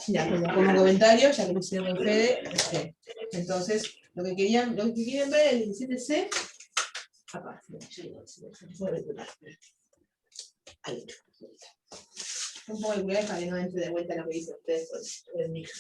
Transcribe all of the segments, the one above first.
Mira, como comentario, ya que lo hicieron con Fede, entonces, lo que quieren ver es el 17C. Acá, ahí. Un poco de cuidado para que no entre de vuelta lo que dicen ustedes por el micro.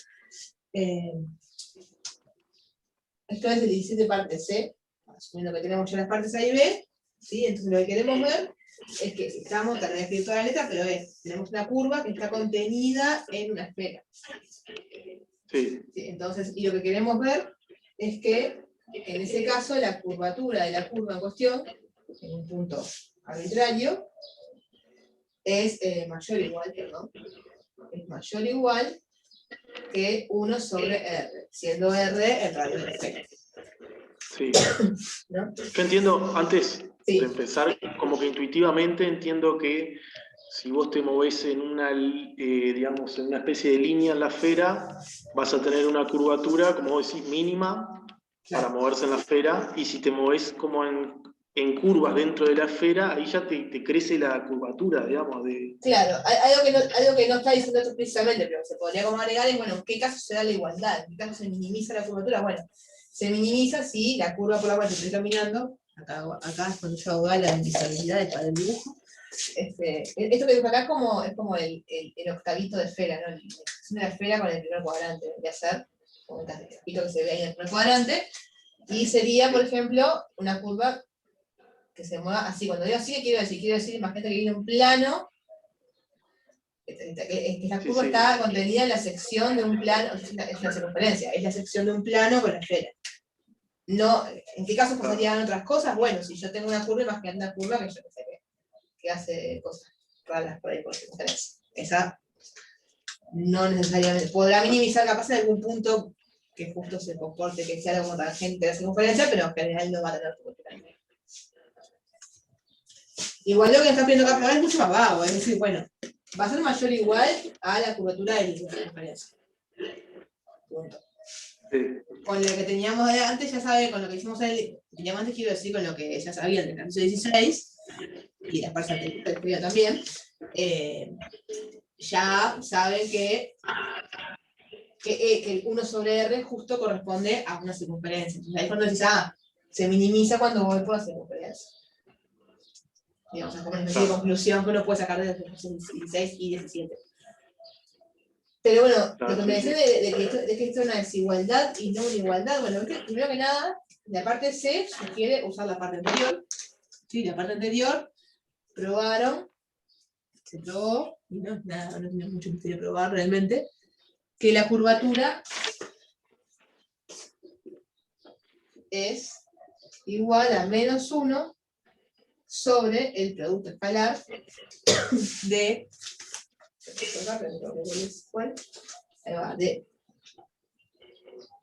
Esto es el 17 parte C, asumiendo que tenemos ya las partes A y B, ¿sí? Entonces lo que queremos ver es que si estamos, tal vez escribir toda la letra, pero tenemos una curva que está contenida en una esfera. Sí. ¿Sí? Entonces, y lo que queremos ver es que, en ese caso, la curvatura de la curva en cuestión, en un punto arbitrario, es mayor o igual, perdón, es mayor o igual que 1 sobre R, siendo R el radio de la esfera. Sí. ¿No? Yo entiendo, antes Sí. de empezar, como que intuitivamente entiendo que si vos te movés en una, digamos, en una especie de línea en la esfera, vas a tener una curvatura, como vos decís, mínima para moverse en la esfera, y si te movés como en curvas dentro de la esfera, ahí ya te crece la curvatura, digamos. Claro, algo que no está diciendo esto precisamente, pero se podría como agregar es, bueno, ¿en qué caso se da la igualdad? ¿En qué caso se minimiza la curvatura? Bueno, se minimiza si la curva por la cual se estoy caminando, acá es cuando yo hago la invisibilidad para el dibujo, esto que dibujo acá es como el octavito de esfera, ¿no? Es una esfera con el primer cuadrante, vendría a ser, como el octavito que se ve ahí en el primer cuadrante, y sería, por ejemplo, una curva que se mueva así. Cuando digo así, ¿qué quiero decir? Quiero decir, imagínate que viene un plano, que la curva está contenida en la sección de un plano, es la circunferencia, es la sección de un plano con la esfera. No, ¿en qué caso pasarían otras cosas? Bueno, si yo tengo una curva, imagínate una curva que yo sé que hace cosas raras por ahí por circunferencia. Esa no necesariamente, podrá minimizar capaz en algún punto que justo se comporte, que sea algo como tangente de la circunferencia, pero en general no va a tener circunferencia. Igual lo que está pidiendo acá es mucho más vago, es decir, bueno, va a ser mayor o igual a la curvatura de la circunferencia. Punto. Sí. Con lo que teníamos de antes, ya sabe, con lo que hicimos teníamos antes, quiero decir, con lo que ya sabían del ejercicio 16, y las partes anteriores también, ya saben que el 1 sobre R justo corresponde a una circunferencia. Entonces ahí cuando decís, se minimiza cuando voy por la circunferencia. Digamos, es como una especie de conclusión que uno puede sacar de los ejercicios 16 y 17. Pero bueno, lo que me decía de que esto es una desigualdad y no una igualdad, bueno, primero que nada, la parte C sugiere usar la parte anterior. Sí, la parte anterior probaron, se probó, y no tiene mucho misterio probar realmente, que la curvatura es igual a menos 1 sobre el producto escalar de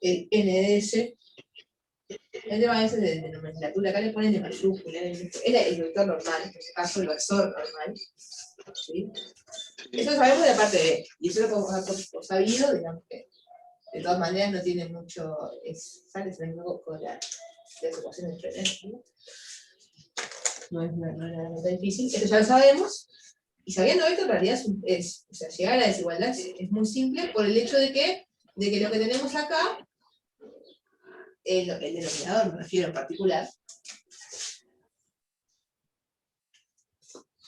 el NDS. El tema ese de nomenclatura, acá le ponen de mayúscula, el vector normal, en este caso el versor normal. ¿Sí? Eso lo sabemos de la parte B, y eso lo podemos dar por sabido, digamos que de todas maneras no tiene mucho, sale con las ecuaciones de Frenet, no es tan difícil, esto ya lo sabemos, y sabiendo esto en realidad o sea, llegar a la desigualdad es muy simple por el hecho de que lo que tenemos acá, el denominador me refiero en particular,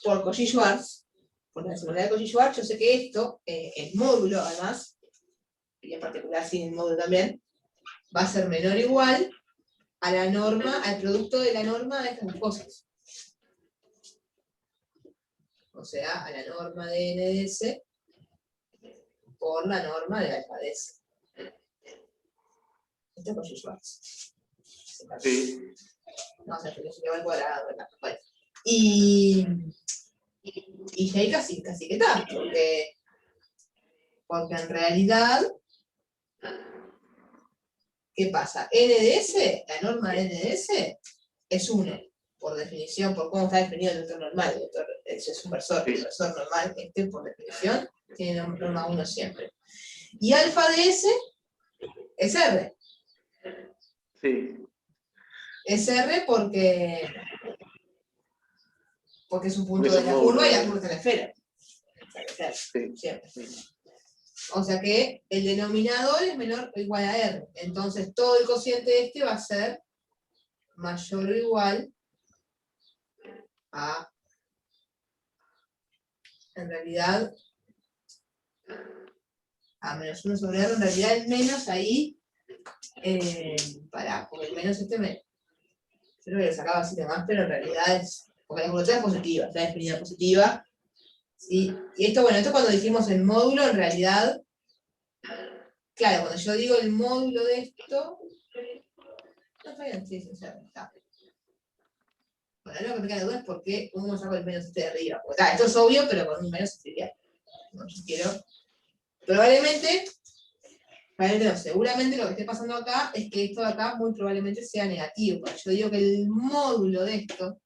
por Cauchy-Schwarz, por la desigualdad de Cauchy-Schwarz, yo sé que esto, el módulo además, y en particular sin el módulo también, va a ser menor o igual a la norma, al producto de la norma de estas dos cosas. O sea, a la norma de NDS por la norma de alfa DS. Esto es Cauchy-Schwarz. Sí. No sé, yo llevo al cuadrado, ¿verdad? Bueno. Y ahí casi que está, porque en realidad, ¿qué pasa? NDS, la norma de NDS, es 1, por definición, por cómo está definido el vector normal. Es un versor, el versor normal, por definición, tiene norma 1 siempre. Y alfa DS es R. Sí. Es R porque es un punto de la curva y la curva está en la esfera. Sí. Siempre. O sea que el denominador es menor o igual a R. Entonces todo el cociente de este va a ser mayor o igual a, en realidad, a menos 1 sobre R. En realidad el menos ahí, porque el menos este yo creo que lo sacaba así de más, pero en realidad es, porque la curvatura es positiva, está definida positiva. ¿Sí? Y esto, bueno, esto cuando dijimos el módulo, en realidad, claro, cuando yo digo el módulo de esto, no está bien, sí, o sea, está. Bueno, lo que me queda de duda es por qué uno saca el menos este de arriba. Porque, esto es obvio, pero con un menos sería. No, yo quiero. Probablemente no, seguramente lo que esté pasando acá es que esto de acá muy probablemente sea negativo. Porque yo digo que el módulo de esto,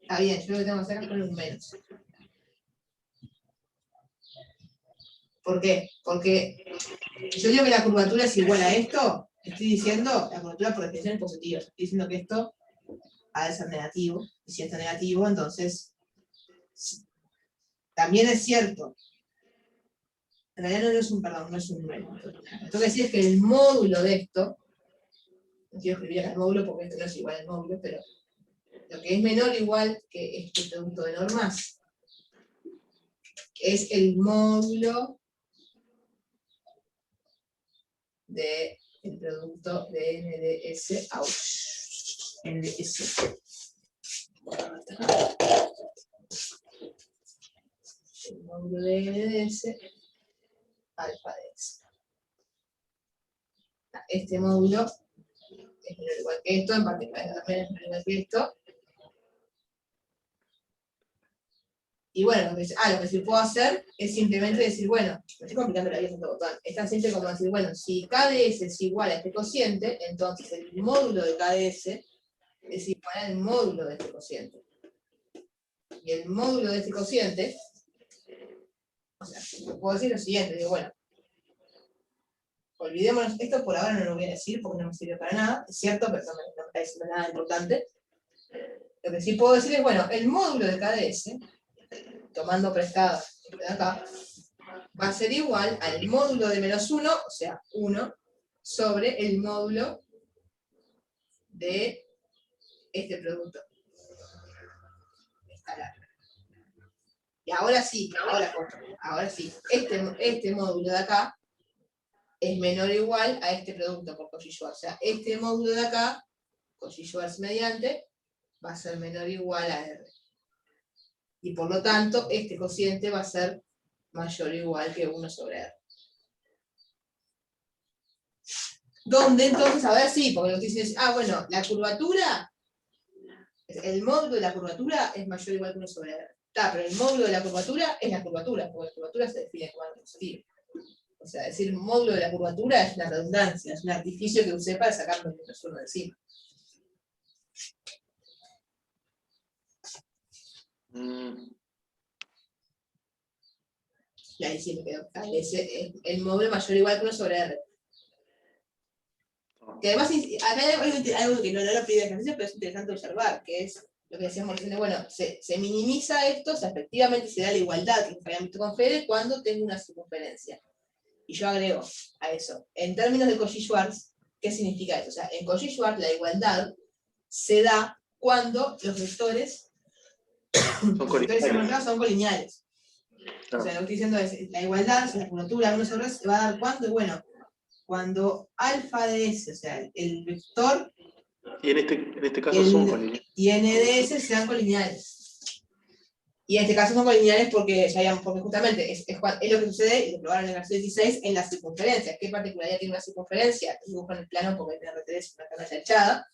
está bien, yo lo que tengo que hacer es poner un menos. ¿Por qué? Porque yo digo que la curvatura es igual a esto, estoy diciendo, la curvatura por definición es positiva. Estoy diciendo que esto ha de ser negativo, y si esto es negativo, entonces también es cierto. En realidad no es un perdón, no es un número. Lo que quiero decir es que el módulo de esto, no quiero escribir acá el módulo porque esto no es igual al módulo, pero lo que es menor o igual que este producto de normas es el módulo del producto de NDS out. NDS. El módulo de NDS alfa de S. Este módulo es menor o igual que esto, en particular también es menor o igual que esto. Y bueno, lo que sí puedo hacer es simplemente decir, bueno, me estoy complicando la vida con este botón. Es tan simple como decir, bueno, si KDS es igual a este cociente, entonces el módulo de KDS es igual al módulo de este cociente. Y el módulo de este cociente, o sea, puedo decir lo siguiente, digo, bueno, olvidémonos, esto por ahora no lo voy a decir porque no me sirve para nada, es cierto, pero no me está diciendo nada importante. Lo que sí puedo decir es, bueno, el módulo de KDS, tomando prestado de acá, va a ser igual al módulo de menos 1, o sea, 1, sobre el módulo de este producto escalar. Y ahora sí, ahora sí, este módulo de acá es menor o igual a este producto por Cauchy-Schwarz. O sea, este módulo de acá, Cauchy-Schwarz mediante, va a ser menor o igual a R. Y por lo tanto, este cociente va a ser mayor o igual que 1 sobre R. ¿Dónde entonces? A ver, sí, porque lo que dicen es, bueno, la curvatura, el módulo de la curvatura es mayor o igual que 1 sobre R. Pero el módulo de la curvatura es la curvatura, porque la curvatura se define como algo positivo. O sea, decir módulo de la curvatura es una redundancia, es un artificio que usé para sacarme el menos 1 de encima. Y ahí sí me quedó. El módulo mayor o igual que 1 sobre R. Que además, acá hay algo que no lo pide ejercicio, pero es interesante observar, que es lo que decíamos recién, bueno, se minimiza esto, o sea, efectivamente se da la igualdad que habíamos visto con Fede cuando tengo una circunferencia. Y yo agrego a eso, en términos de Cauchy-Schwarz, ¿qué significa esto? O sea, en Cauchy-Schwarz la igualdad se da cuando los vectores son colineales. O sea, lo que estoy diciendo es, la igualdad, o sea, la curvatura, uno sobre se va a dar cuando, y bueno, cuando alfa de S, o sea, el vector y en este caso son colineales. Y n de S sean colineales. Y en este caso son colineales porque justamente es lo que sucede, y lo probaron en el ejercicio 16, en las circunferencias. ¿Qué particularidad tiene una circunferencia? Dibujo en el plano porque el R3 es una canalla echada.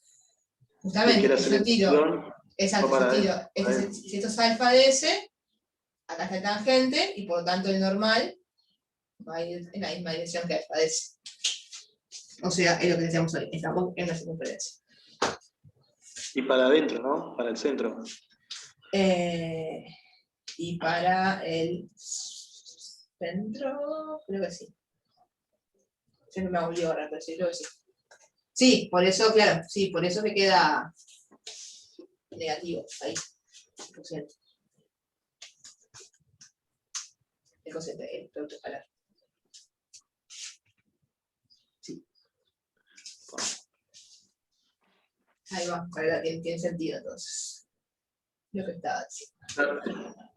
Justamente, yo tiro, si esto es alfa de S, acá está el tangente, y por lo tanto el normal va a ir en la misma dirección que alfa de S. O sea, es lo que decíamos hoy, estamos en una circunferencia. Y para adentro, ¿no? Para el centro. Y para el centro, creo que sí. Yo no me volvió ahora, pero sí, creo que sí. Sí, por eso, claro, sí, por eso me queda negativo, ahí, el cociente. El producto escalar. Ahí va, tiene sentido entonces. Lo que estaba diciendo.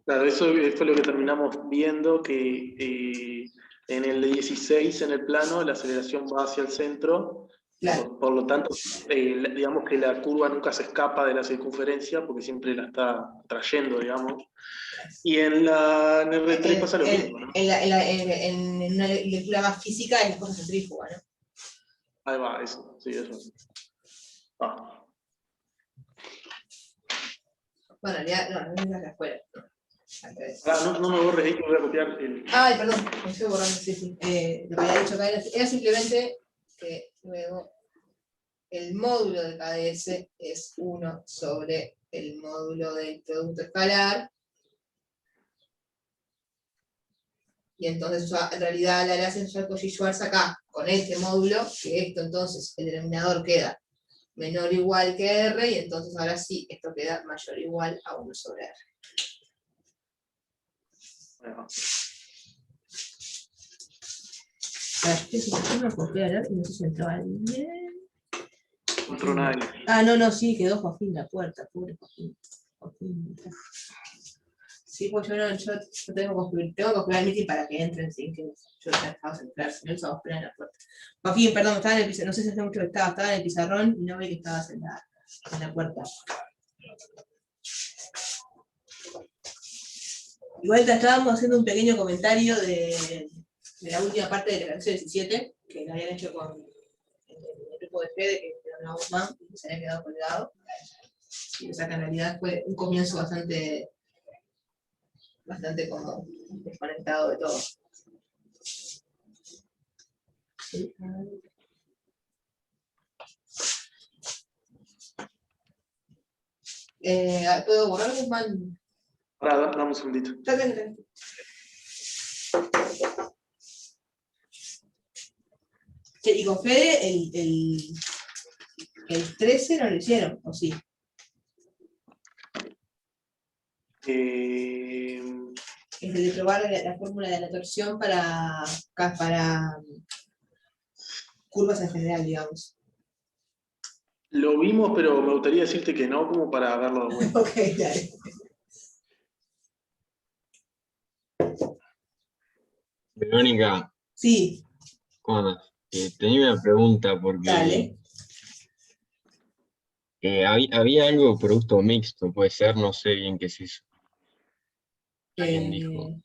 Claro, eso fue lo que terminamos viendo, que en el 16, en el plano, la aceleración va hacia el centro. Claro. Por lo tanto, digamos que la curva nunca se escapa de la circunferencia, porque siempre la está trayendo, digamos. Y en el R3 pasa lo mismo, ¿no? En una lectura más física es la cosa centrífuga, ¿no? Ahí va, eso, sí, eso. Ah. Bueno, en realidad, no es la afuera. No me borres ahí que voy a copiar el... Ay, perdón, me estoy borrando, sí. Lo que había dicho acá era simplemente que luego el módulo de KDS es 1 sobre el módulo del producto escalar. Y entonces, en realidad, la gracia es usar Cauchy-Schwarz acá, con este módulo, que esto entonces, el denominador queda menor o igual que R, y entonces ahora sí, esto queda mayor o igual a 1 sobre R. Yo me acosté a hablar y no sé si entraba bien. No entró nadie. Ah, no, sí, quedó Joaquín en la puerta, pobre Joaquín. Sí, pues yo tengo que construir el meeting para que entren sin que yo ya estaba centrado, si no los vamos a esperar en la puerta. Joaquín, perdón, estaba en el pizarrón, no sé si hace mucho que estaba en el pizarrón y no vi que estabas en la puerta. Igual estábamos haciendo un pequeño comentario de la última parte de la lección 17, que la habían hecho con el grupo de Fede, que no más, y se había quedado colgado. Y, o sea que en realidad fue un comienzo bastante como desconectado de todo. Sí. ¿Puedo borrar, Guzmán? Ahora, dame un segundito. Está bien. Y con Fede, el 13 no lo hicieron, ¿o sí? Es el de probar la fórmula de la torsión para curvas en general, digamos. Lo vimos, pero me gustaría decirte que no, como para verlo de vuelta. Ok, dale. Verónica, Sí, ¿cómo andas? Tenía una pregunta porque dale. había algo de producto mixto, puede ser, no sé bien qué es eso. Alguien dijo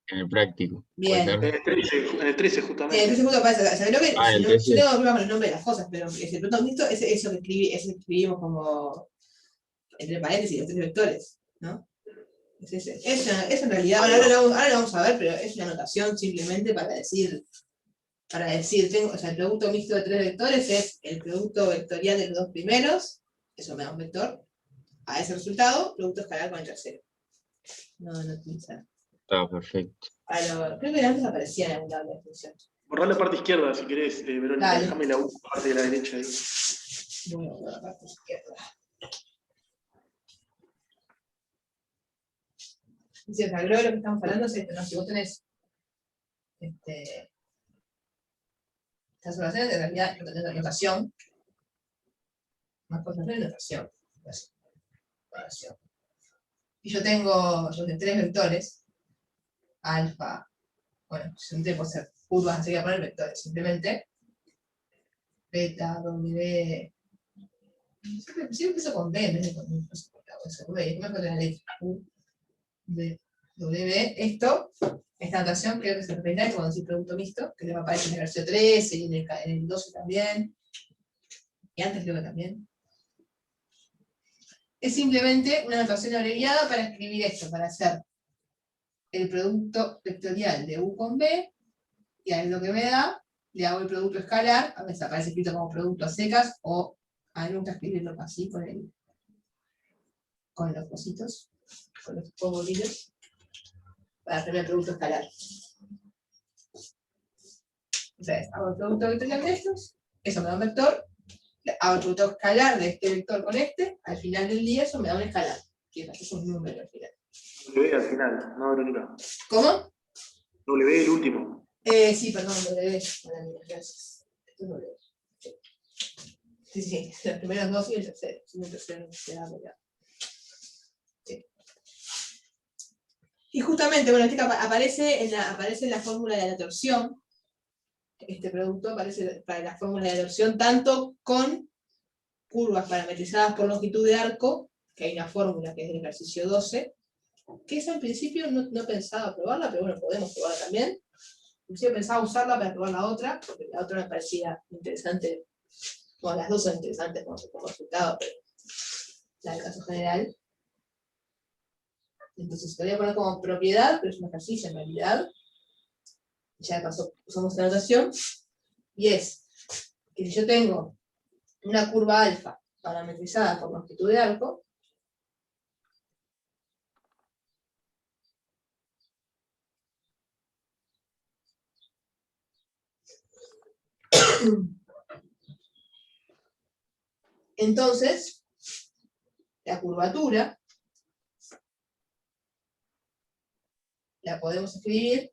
en el práctico, puede Bien. ser. En el 13 justamente. Entonces justo pasa, o sea, creo que Ah, si el no, yo 13. tengo problemas con el nombre de las cosas, pero el producto mixto es eso que escribimos como entre paréntesis, los 3 vectores, ¿no? Es en realidad, ahora lo vamos a ver, pero es una anotación simplemente para decir, o sea, el producto mixto de 3 vectores es el producto vectorial de los 2 primeros, eso me da un vector, a ese resultado, producto escalar con el tercero. No utilizar. Está perfecto. Creo que antes aparecía en algún lado la definición. Borrar la parte izquierda si querés, Verónica. Dale. Déjame la parte de la derecha ahí. Voy a borrar la parte izquierda. Dice, creo que lo que estamos hablando es esto, ¿no? Si vos tenés estas oraciones, en realidad no tenés la notación. Más cosas de notación. Y yo tengo 3 vectores, alfa, bueno, siempre puedo hacer curvas, así que voy a poner vectores, simplemente. Beta, W. Siempre empiezo con B en vez de con U. W, ¿cómo es la letra? U, B, W. Esta notación creo que se referirá cuando decís producto mixto, que le va a aparecer en el versión 13 y en el 12 también. Y antes creo que también. Es simplemente una notación abreviada para escribir esto, para hacer el producto vectorial de U con B, y a lo que me da, le hago el producto escalar, a veces aparece escrito como producto a secas, o a mí me gusta escribirlo así con los cositos, con los bolillos, para hacer el producto escalar. Entonces, hago el producto vectorial de estos, eso me da un vector, hago el producto escalar de este vector con este, al final del día eso me da un escalar, que es un número al final. W al final, no, Verónica. ¿Cómo? W el último. Sí, perdón, W. Gracias. Esto es W. Sí, los primeros dos y el tercero. El tercero se da ya. Sí. Y justamente, bueno, aparece en la fórmula de la torsión. Este producto aparece para la fórmula de la torsión tanto con curvas parametrizadas por longitud de arco, que hay una fórmula que es del ejercicio 12, que esa en principio no pensaba probarla, pero bueno, podemos probarla también. Inclusive pensaba usarla para probar la otra, porque la otra me parecía interesante. Bueno, las dos son interesantes como resultado, pero la del caso general. Entonces, te voy a poner como propiedad, pero es un ejercicio en realidad. Ya de paso usamos la notación. Y es que si yo tengo una curva alfa parametrizada por longitud de arco, entonces la curvatura la podemos escribir,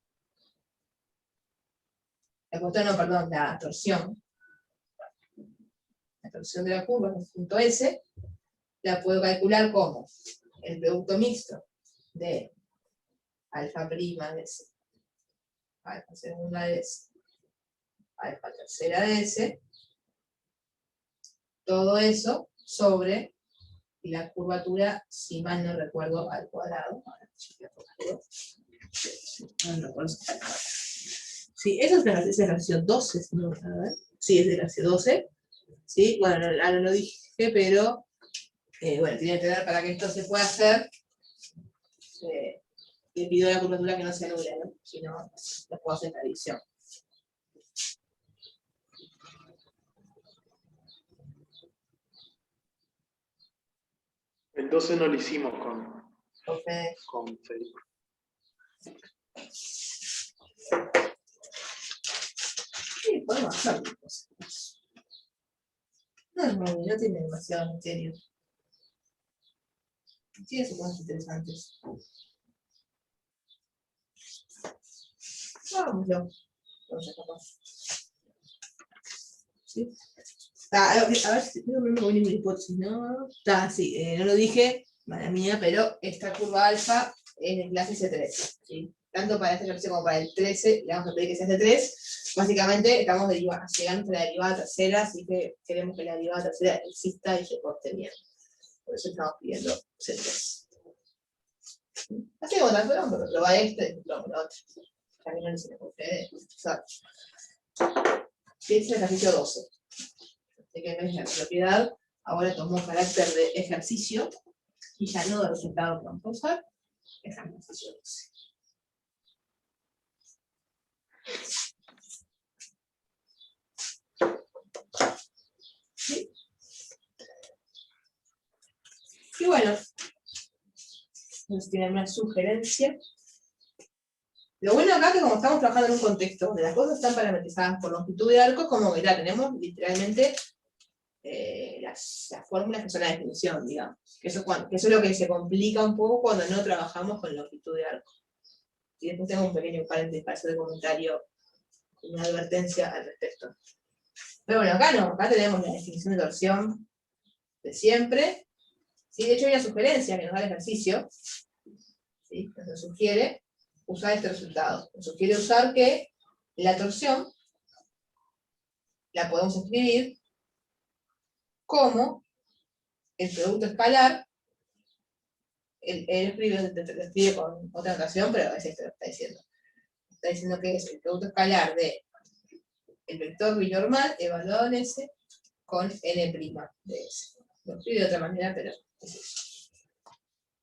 la torsión de la curva, el punto S, la puedo calcular como el producto mixto de alfa prima de S, alfa segunda de S, alfa tercera de S, todo eso sobre la curvatura, si mal no recuerdo, al cuadrado. No recuerdo. Sí, eso es el ejercicio 12, ¿no? A ver. Sí, es el ejercicio 12. ¿Sí? Bueno, no lo dije, pero bueno, tiene que tener para que esto se pueda hacer. Le pido la curvatura que no se anule, ¿no? Si no, lo puedo hacer en la edición. El 12 no lo hicimos Okay. con Federico. Sí, podemos hacerlo. No tiene demasiado misterio. Tiene sus cosas interesantes. Vámonos. Vamos a capaz. ¿Sí? A ver si no me voy ninguna hipótesis, ¿no? Sí, no lo dije, mala mía, pero esta curva alfa es de clase C3. ¿Sí? Tanto para este ejercicio como para el 13, le vamos a pedir que sea C3. Básicamente estamos llegando a la derivada tercera, así que queremos que la derivada tercera exista y se porte bien. Por eso estamos pidiendo C3. Así como tal, pero vamos a probar este y probamos lo otro. También no se me puede usar. Sí, es el ejercicio 12. De que es la propiedad, ahora tomó carácter de ejercicio y ya no de resultado que vamos a usar, es el ejercicio 12. ¿Sí? Y bueno, nos tienen una sugerencia. Lo bueno acá es que como estamos trabajando en un contexto donde las cosas están parametrizadas por longitud de arco, como que ya tenemos literalmente las fórmulas que son la definición, digamos. Que eso es lo que se complica un poco cuando no trabajamos con longitud de arco. Y después tengo un pequeño paréntesis para hacer el comentario, una advertencia al respecto. Pero bueno, acá no, acá tenemos la definición de torsión de siempre. ¿Sí? De hecho hay una sugerencia que nos da el ejercicio, ¿sí? Que nos sugiere usar este resultado. Nos sugiere usar que la torsión la podemos escribir como el producto escalar. Él escribe con otra notación, pero es esto lo que está diciendo. Está diciendo que es el producto escalar de el vector binormal evaluado en S con n' de S. Lo escribe de otra manera, pero es eso.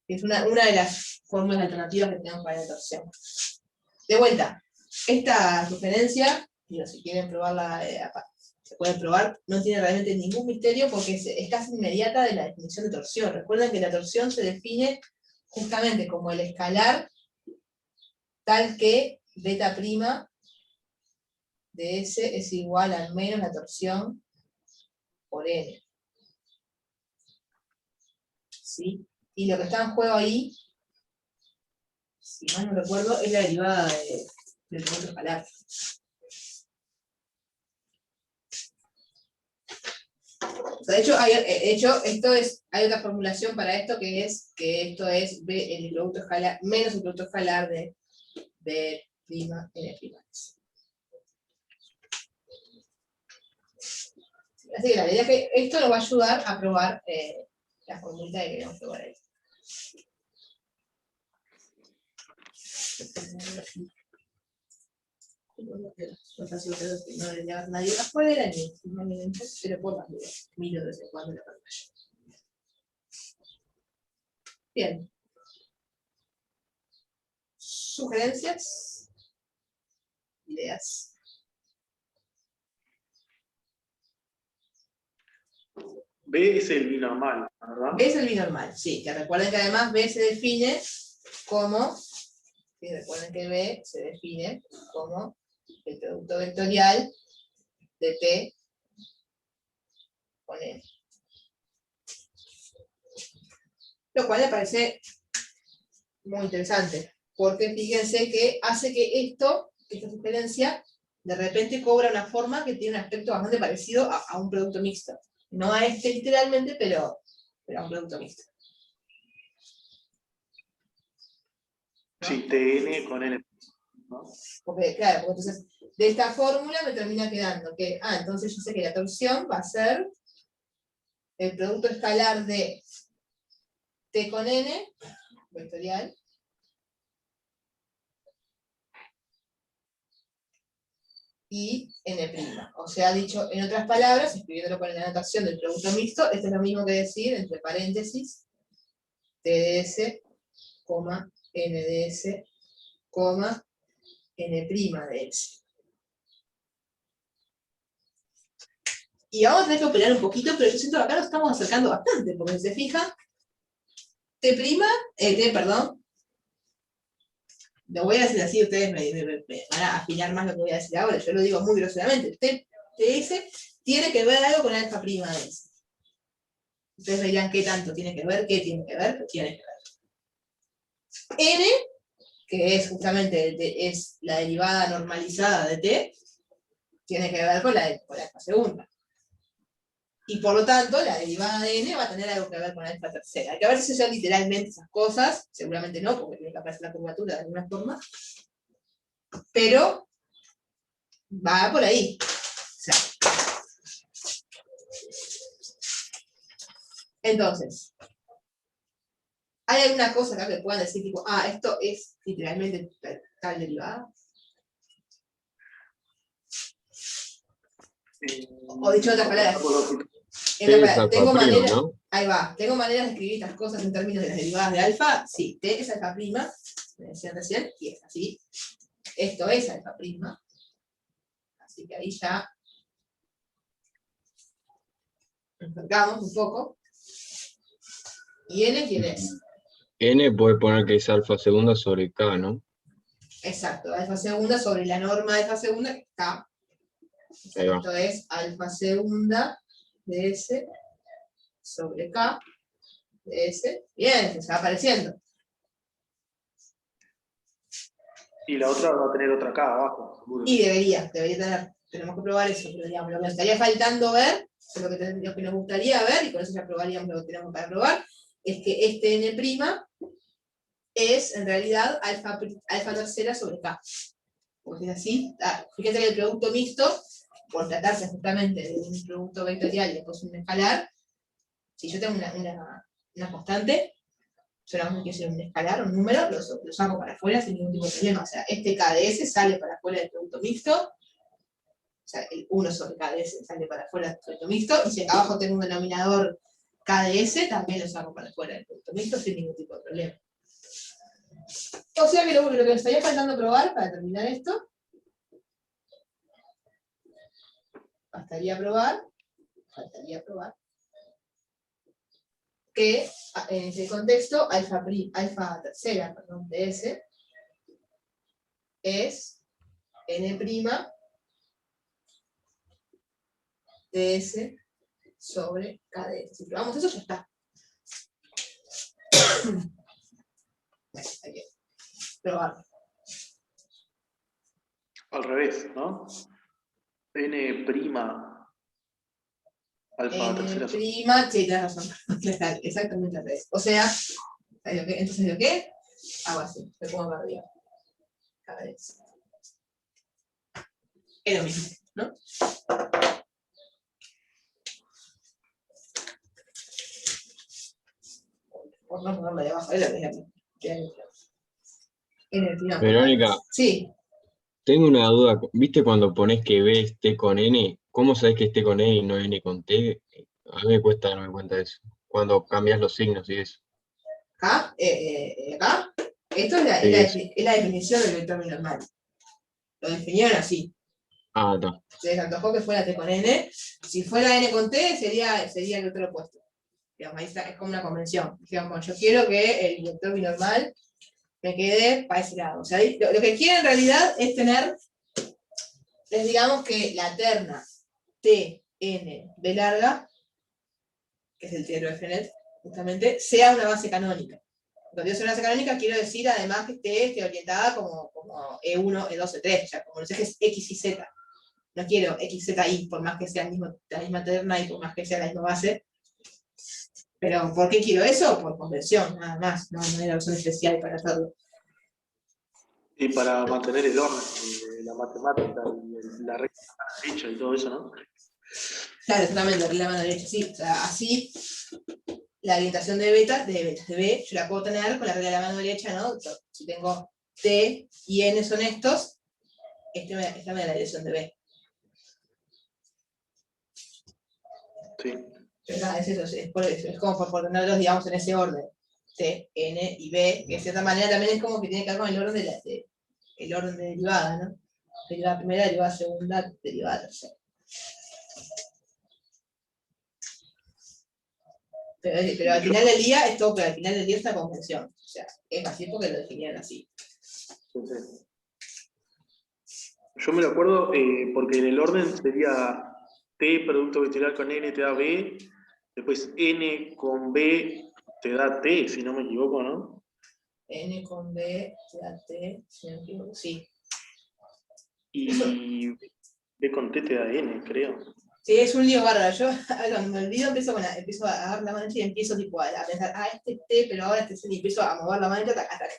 Es una de las fórmulas alternativas que tenemos para la torsión. De vuelta, esta sugerencia, si quieren probarla, se pueden probar, no tiene realmente ningún misterio porque es casi inmediata de la definición de torsión. Recuerden que la torsión se define justamente como el escalar tal que beta prima de S es igual al menos la torsión por N. ¿Sí? Y lo que está en juego ahí, si mal no recuerdo, es la derivada del producto escalar. O sea, de hecho, hay otra formulación para esto que esto es B, el producto escalar menos el producto escalar de B' N'. Así que la idea es que esto nos va a ayudar a probar la formulita que queremos probar ahí. No le lleva nadie afuera, ni pero por las dudas, miro de vez en cuando la pantalla. Bien. ¿Sugerencias? ¿Ideas? B es el binormal, ¿verdad? B es el binormal, sí, que recuerden que además B se define como, sí, recuerden que B se define como el producto vectorial de T con N. Lo cual me parece muy interesante, porque fíjense que hace que esta sugerencia, de repente cobra una forma que tiene un aspecto bastante parecido a un producto mixto. No a este literalmente, pero a un producto mixto. ¿No? Sí, TN con N. ¿No? Porque entonces, de esta fórmula me termina quedando que, entonces yo sé que la torsión va a ser el producto escalar de T con N, vectorial, y N'. O sea, dicho en otras palabras, escribiéndolo con la notación del producto mixto, esto es lo mismo que decir, entre paréntesis, TDS, NDS, N'Ds. Y vamos a tener que operar un poquito, pero yo siento que acá nos estamos acercando bastante, porque si se fijan, perdón, lo voy a decir así, ustedes me van a afinar más lo que voy a decir ahora, yo lo digo muy groseramente, TS tiene que ver algo con alfa prima de S. Ustedes me dirán qué tanto tiene que ver, qué tiene que ver, pero tiene que ver. N, que es justamente es la derivada normalizada de T, tiene que ver con la alfa segunda. Y por lo tanto, la derivada de N va a tener algo que ver con la alfa tercera. Hay que ver si son literalmente esas cosas, seguramente no, porque tiene que aparecer la curvatura de alguna forma, pero va por ahí. O sea, entonces, ¿hay alguna cosa acá que puedan decir, tipo, esto es literalmente tal derivada? O dicho de otras palabras, tengo maneras, ¿no? Ahí va, tengo maneras de escribir estas cosas en términos de las derivadas de alfa. Sí, T es alfa prima, me decían recién, y es así. Esto es alfa prima. Así que ahí ya nos acercamos un poco. ¿Y N quién es? N puede poner que es alfa segunda sobre K, ¿no? Exacto, alfa segunda sobre la norma de alfa segunda que está. Esto es alfa segunda de S sobre K de S. Bien, se va apareciendo. Y la otra va a tener otra K abajo, seguro. Y debería tener. Tenemos que probar eso, pero digamos, lo que nos estaría faltando ver, lo que nos gustaría ver, y con eso ya probaríamos lo que tenemos para probar, es que este N' es en realidad alfa tercera sobre K. Porque es así, fíjense que el producto mixto, por tratarse justamente de un producto vectorial y después un escalar, si yo tengo una constante, solamente quiero decir un escalar, un número, lo saco para afuera sin ningún tipo de problema. O sea, este KDS sale para afuera del producto mixto, o sea, el 1 sobre KDS sale para afuera del producto mixto, y si acá abajo tengo un denominador KDS, también lo saco para afuera del producto mixto sin ningún tipo de problema. O sea que lo que me estaría faltando probar para terminar esto, faltaría probar que en ese contexto alfa tercera de S es N' de S sobre K de S. Si probamos eso, ya está. Hay que probarlo. Al revés, ¿no? N' Alfa tercera. Prima, sí, tenés razón. Exactamente al revés. O sea, entonces lo que hago así, lo pongo para arriba. Cada vez. Es lo mismo, ¿no? Por no ponerlo de abajo, es lo mismo. En el prima. Verónica, Sí. tengo una duda. ¿Viste cuando pones que B es T con N? ¿Cómo sabes que es T con N y no N con T? A mí me cuesta darme cuenta de eso. Cuando cambias los signos y eso. Acá, acá, esto es Sí, eso. es la definición del vector binormal. Lo definieron así. Ah, está. Se les antojó que fuera T con N. Si fuera N con T, sería el otro opuesto. Digamos, ahí está, es como una convención. Digamos, yo quiero que el vector binormal me quede para ese lado. O sea, lo que quiere en realidad es tener, es digamos que la terna T, N, B larga, que es el teorema de Frenet, justamente, sea una base canónica. Cuando yo soy una base canónica, quiero decir además que esté orientada como E1, E2, E3, o sea, como los ejes X y Z. No quiero X, Z, Y, por más que sea la misma terna y por más que sea la misma base. Pero, ¿por qué quiero eso? Por convención, nada más. No hay razón especial para hacerlo. Y para mantener el orden de la matemática y la regla de la derecha y todo eso, ¿no? Claro, exactamente, la regla de la mano derecha, sí. O sea, así, la orientación de beta, de B, yo la puedo tener con la regla de la mano derecha, ¿no? Si tengo T y N son estos, esta me da la dirección de B. Sí. Pero nada, es eso, es como por tenerlos, digamos, en ese orden. T, N y B, que de cierta manera también es como que tiene que ver con el orden el orden de derivada, ¿no? Derivada primera, derivada segunda, derivada tercera. Pero al final del día es todo, pero al final del día es una convención. O sea, es así porque lo definieron así. Sí. Yo me lo acuerdo porque en el orden sería T producto vectorial con N te da B, después N con B te da T, si no me equivoco, ¿no? N con B, T, si no me equivoco, sí. Y B con T te da N, creo. Sí, es un lío bárbaro. Yo cuando me olvido empiezo a dar la mancha y empiezo tipo a pensar, este T, pero ahora este C, y empiezo a mover la mancha hasta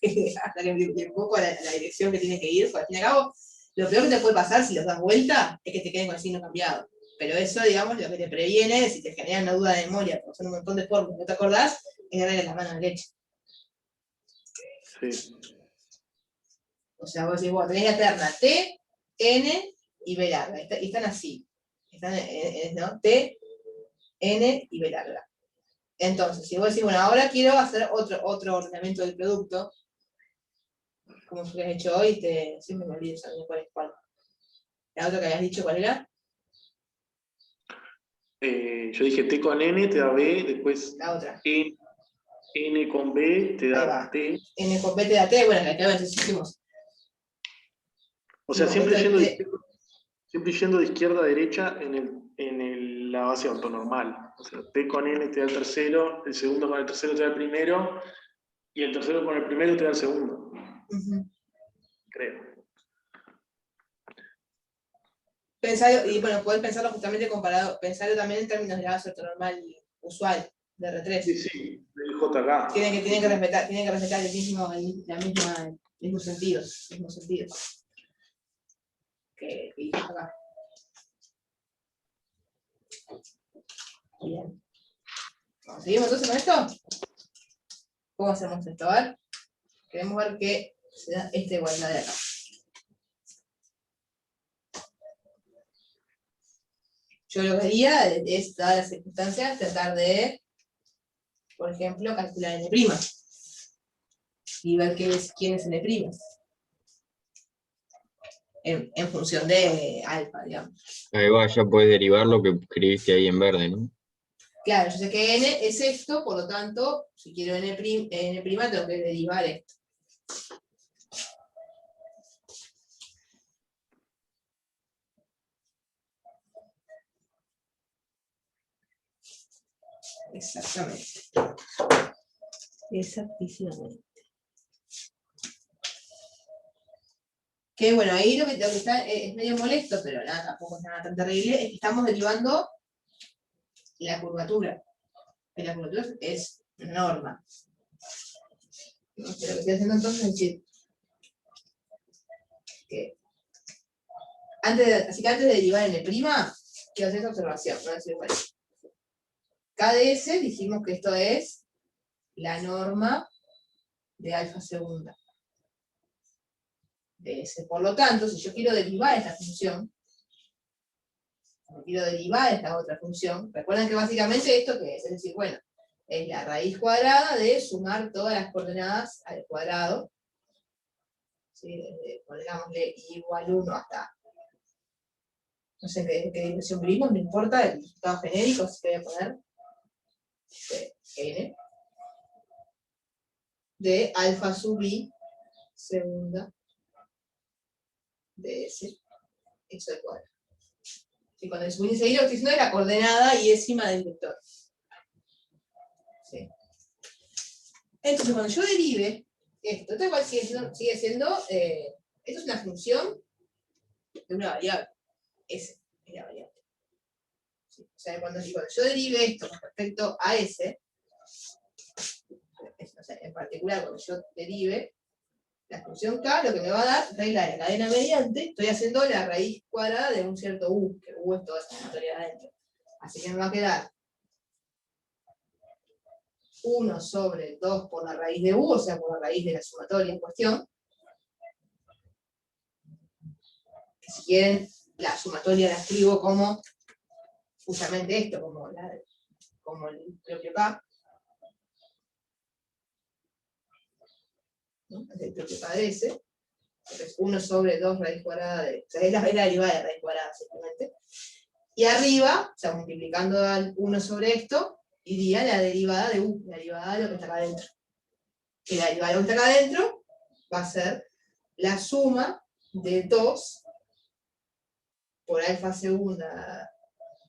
que me enfoco a la dirección que tiene que ir. Porque al fin y al cabo, lo peor que te puede pasar si los das vuelta es que te queden con el signo cambiado. Pero eso, digamos, lo que te previene, si te genera una duda de memoria, porque son un montón de fórmulas, no te acordás, es darle la mano derecha. Sí. O sea, vos decís, bueno, tenés la terna T, N y B larga. Y están así. Están, ¿no? T, N y B larga. Entonces, si vos decís, bueno, ahora quiero hacer otro ordenamiento del producto, como lo que has hecho hoy, siempre me olvido saber cuál es cuál. La otra que habías dicho, ¿cuál era? Yo dije T con N te da B, después La otra. N con B te Ahí da va. T. N con B te da T, bueno, la que antes hicimos. O sea, Sí, siempre esto yendo de izquierda a derecha en la base ortonormal. O sea, T con N te da el tercero, el segundo con el tercero te da el primero, y el tercero con el primero te da el segundo. Creo. Pensarlo, y bueno, poder pensarlo justamente comparado, pensarlo también en términos de la base ortonormal usual, de R3. Sí, el JK. Tienen que respetar el mismo sentido. Que hizo acá. Bien. ¿Seguimos entonces con esto? ¿Cómo hacemos esto? A ver. Queremos ver que se da esta igualdad de acá. Yo lo que haría es, dadas las circunstancias, tratar de, por ejemplo, calcular N'. Y ver quién es N'. En función de alfa, digamos. Ahí va, ya puedes derivar lo que escribiste ahí en verde, ¿no? Claro, yo sé que N es esto, por lo tanto, si quiero N', tengo que derivar esto. Exactamente. Exactísimamente. Que bueno, ahí lo que está es medio molesto, pero nada, tampoco es nada tan terrible, es que estamos derivando la curvatura. Y la curvatura es norma. ¿No? Pero lo que estoy haciendo entonces es decir que así que antes de derivar en el', quiero hacer esta observación, no decir, bueno, KdS dijimos que esto es la norma de alfa segunda de S. Por lo tanto, si yo quiero derivar esta función, quiero derivar esta otra función, recuerden que básicamente esto ¿qué es? Es decir, bueno, es la raíz cuadrada de sumar todas las coordenadas al cuadrado, ¿sí? Desde, pongámosle igual 1 hasta, no sé qué dimensión vimos, no importa, el resultado genérico, así que voy a poner n, de alfa sub i segunda de S, eso al cuadrado. Y cuando el subíndice y lo que estoy diciendo es la coordenada y décima del vector. ¿Sí? Entonces, cuando yo derive esto igual sigue siendo esto es una función de una variable. S es la variable. ¿Sí? O sea, cuando yo derive esto con respecto a S, o sea, en particular cuando yo derive la función K, lo que me va a dar, regla de la cadena mediante, estoy haciendo la raíz cuadrada de un cierto U, que U es toda esa sumatoria de adentro. Así que me va a quedar 1 sobre 2 por la raíz de U, o sea, por la raíz de la sumatoria en cuestión. Que si quieren, la sumatoria la escribo como justamente esto, como el propio K. ¿No? El propio K de S. Entonces 1 sobre 2 raíz cuadrada de... O sea, es la derivada de raíz cuadrada simplemente. Y arriba, o sea, multiplicando al 1 sobre esto, iría la derivada de U, la derivada de lo que está acá adentro. Y la derivada de lo que está acá adentro va a ser la suma de 2 por alfa segunda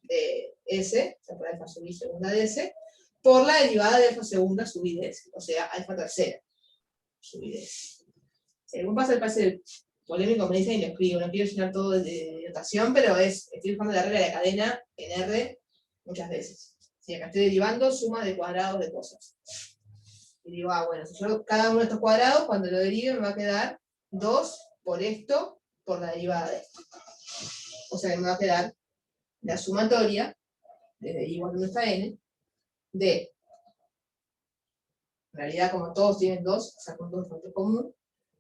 de S, o sea, por alfa sub i segunda de S, por la derivada de alfa segunda sub i de S, o sea, alfa tercera sub i de S. Si algún paso el pase polémico me dicen y lo escribo, no quiero llenar todo de notación, pero estoy usando la regla de la cadena en R muchas veces. Si acá estoy derivando suma de cuadrados de cosas. Y digo, bueno, si yo cada uno de estos cuadrados, cuando lo derive me va a quedar 2 por esto, por la derivada de esto. O sea que me va a quedar la sumatoria, desde i igual a 1 hasta n, de, en realidad como todos tienen 2, saco un factor común,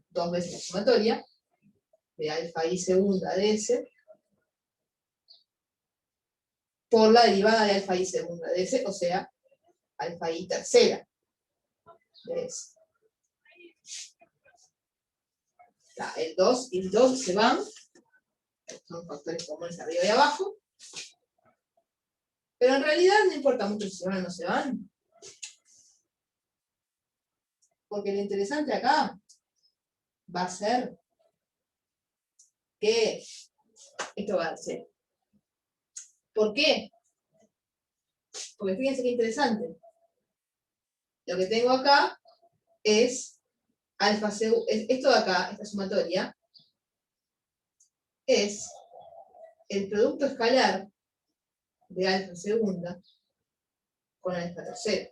2 veces la sumatoria, de alfa i segunda de S, por la derivada de alfa i segunda de S, o sea, alfa i tercera de S. El 2 y el 2 se van, son factores comunes arriba y abajo, pero en realidad no importa mucho si se van o no se van, porque lo interesante acá va a ser que esto va a ser. ¿Por qué? Porque fíjense qué interesante. Lo que tengo acá es alfa segunda, esto de acá, esta sumatoria, es el producto escalar de alfa segunda con alfa tercera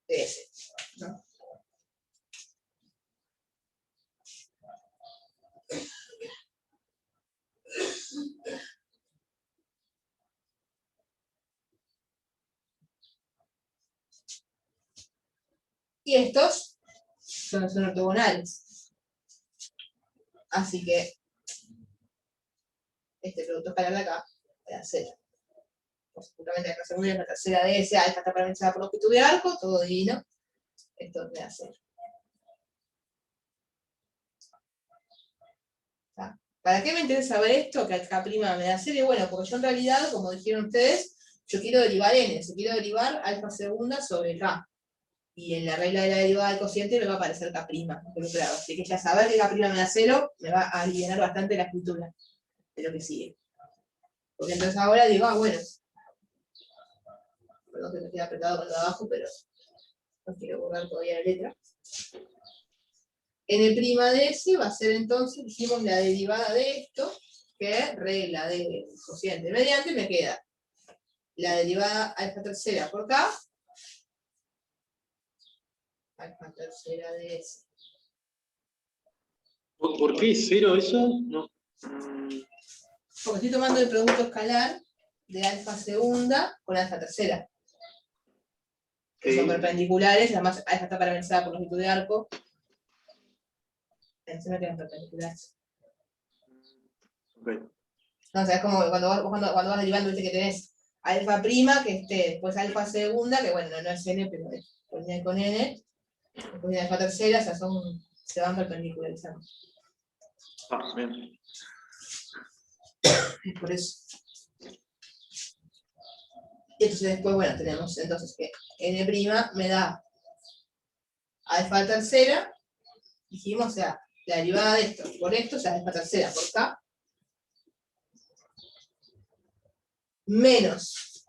de S, ¿no? Y estos son ortogonales. Así que este producto escalar de acá va a ser, justamente la segunda y la tercera de S, alfa está parametrizada por longitud de arco, todo divino. Esto me da 0. ¿Para qué me interesa ver esto? Que acá prima me da 0. Y bueno, porque yo en realidad, como dijeron ustedes, yo quiero derivar n, yo quiero derivar alfa segunda sobre k. Y en la regla de la derivada del cociente me va a aparecer k', pero claro, así que ya saber que k' me da 0 me va a aliviar bastante la escritura de lo que sigue. Porque entonces ahora digo, bueno, perdón que me queda apretado con lo de abajo, pero no quiero borrar todavía la letra. N' de S va a ser entonces, dijimos, la derivada de esto, que regla del cociente mediante me queda la derivada alfa tercera por K, alfa tercera de S. ¿Por qué es cero eso? No. Porque estoy tomando el producto escalar de alfa segunda con alfa tercera. Que son perpendiculares, además alfa está parametrizada por longitud de arco. Encima quedan perpendiculares. Okay. No, o sea, es como cuando vas derivando, viste que tenés alfa prima, que después alfa segunda, que bueno, no es n, pero es con n, después de alfa tercera, o sea, se van perpendicularizando. Ah, bien. Es por eso. Y entonces después, bueno, tenemos entonces que n' me da alfa tercera, dijimos, o sea, la derivada de esto por esto, o sea, alfa tercera por K, menos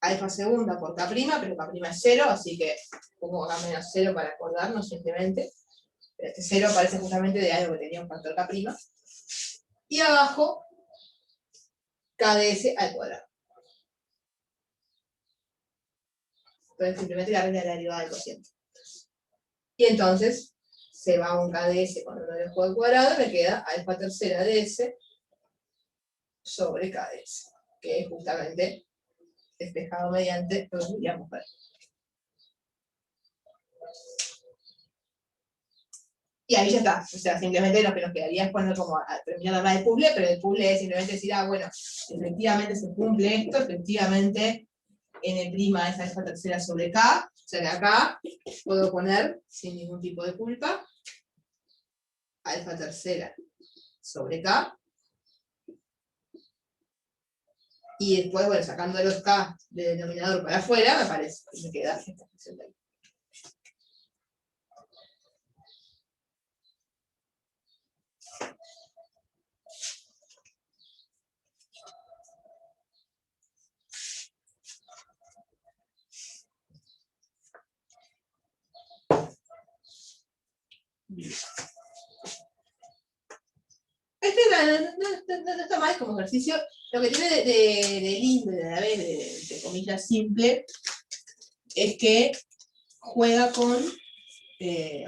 alfa segunda por K', pero K' es 0, así que pongo acá menos 0 para acordarnos simplemente. Pero este 0 aparece justamente de algo que tenía un factor K'. Y abajo, K de S al cuadrado. Entonces simplemente la regla de la derivada del cociente. Y entonces se va un K de S cuando lo dejo al cuadrado y me queda alfa tercera de S sobre K de S, que es justamente despejado mediante lo que diríamos ver. Y ahí ya está, o sea, simplemente lo que nos quedaría es poner como a terminar de hablar del puzzle, pero el puzzle es simplemente decir, bueno, efectivamente se cumple esto, efectivamente n' es alfa tercera sobre K, o sea que acá puedo poner, sin ningún tipo de culpa, alfa tercera sobre K, y después, bueno, sacando los K del denominador para afuera, me parece que me queda esta expresión de ahí. No está mal como ejercicio. Lo que tiene de lindo, de la vez, de comillas simple, es que juega con,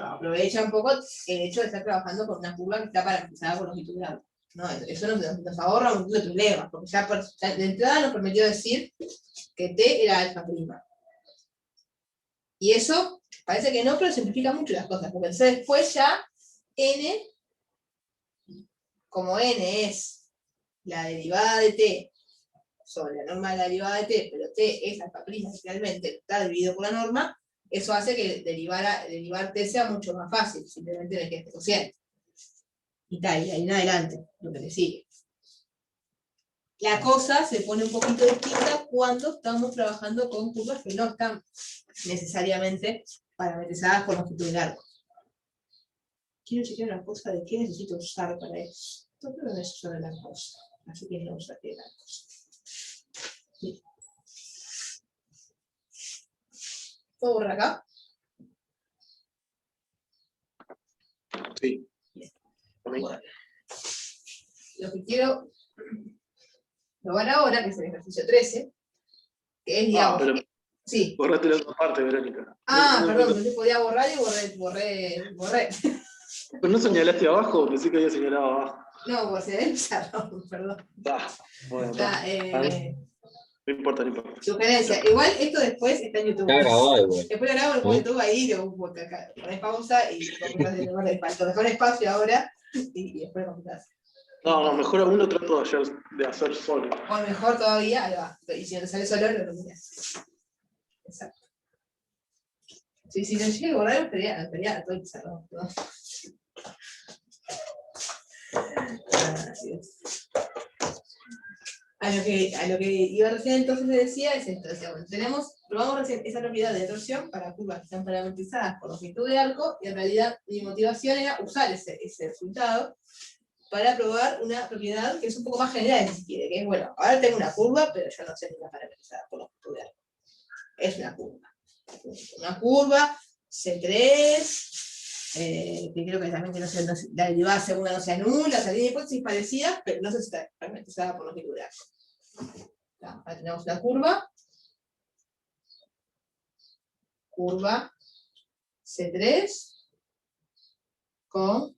aprovecha un poco el hecho de estar trabajando con una curva que está parametrizada por longitud de arco. ¿No? Eso nos ahorra un montón de problemas, porque ya de entrada nos permitió decir que T era alfa prima. Y eso parece que no, pero simplifica mucho las cosas, porque entonces después ya N, como N es la derivada de T sobre la norma de la derivada de T, pero T es alfa prima realmente, está dividido por la norma, eso hace que derivar T sea mucho más fácil, simplemente en el que este cociente. Y tal, y ahí en adelante, lo que le sigue. La cosa se pone un poquito distinta cuando estamos trabajando con curvas que no están necesariamente parametrizadas por longitud de arco. Quiero chequear una cosa de qué necesito usar para eso. No creo que eso es la cosa. Así que no usaré la cosa. Sí. ¿Puedo borrar acá? Sí. Bueno. Lo que quiero probar ahora, que es el ejercicio 13, que es, digamos, pero sí. borraste la otra parte, Verónica. Perdón, yo podía borrar y borré. Pero no señalaste abajo, pensé que había señalado abajo. No, pues se debe usar, perdón. Bueno, no importa. Sugerencia. Igual esto después está en YouTube. Está grabado igual. Después lo grabo, lo pongo en YouTube ahí, pones pausa y dejar un espacio ahora y después computás. No, mejor aún lo trato de hacer solo. O mejor todavía, ahí va. Y si no te sale solo, lo miras. Exacto. Sí, si no llego a borrar, estaría todo cerrado. ¿No? A lo que iba recién entonces le decía es esto, probamos recién esa propiedad de torsión para curvas que están parametrizadas por longitud de arco, y en realidad mi motivación era usar ese resultado para probar una propiedad que es un poco más general, si quiere, que es, bueno, ahora tengo una curva, pero yo no sé si está parametrizada por longitud de arco. Es una curva. Una curva, C3, que creo que también que no sea, la derivada segunda no sea nula, o sea, tiene hipótesis parecidas, pero no sé si está parametrizada por longitud de arco. Acá tenemos la curva C3 con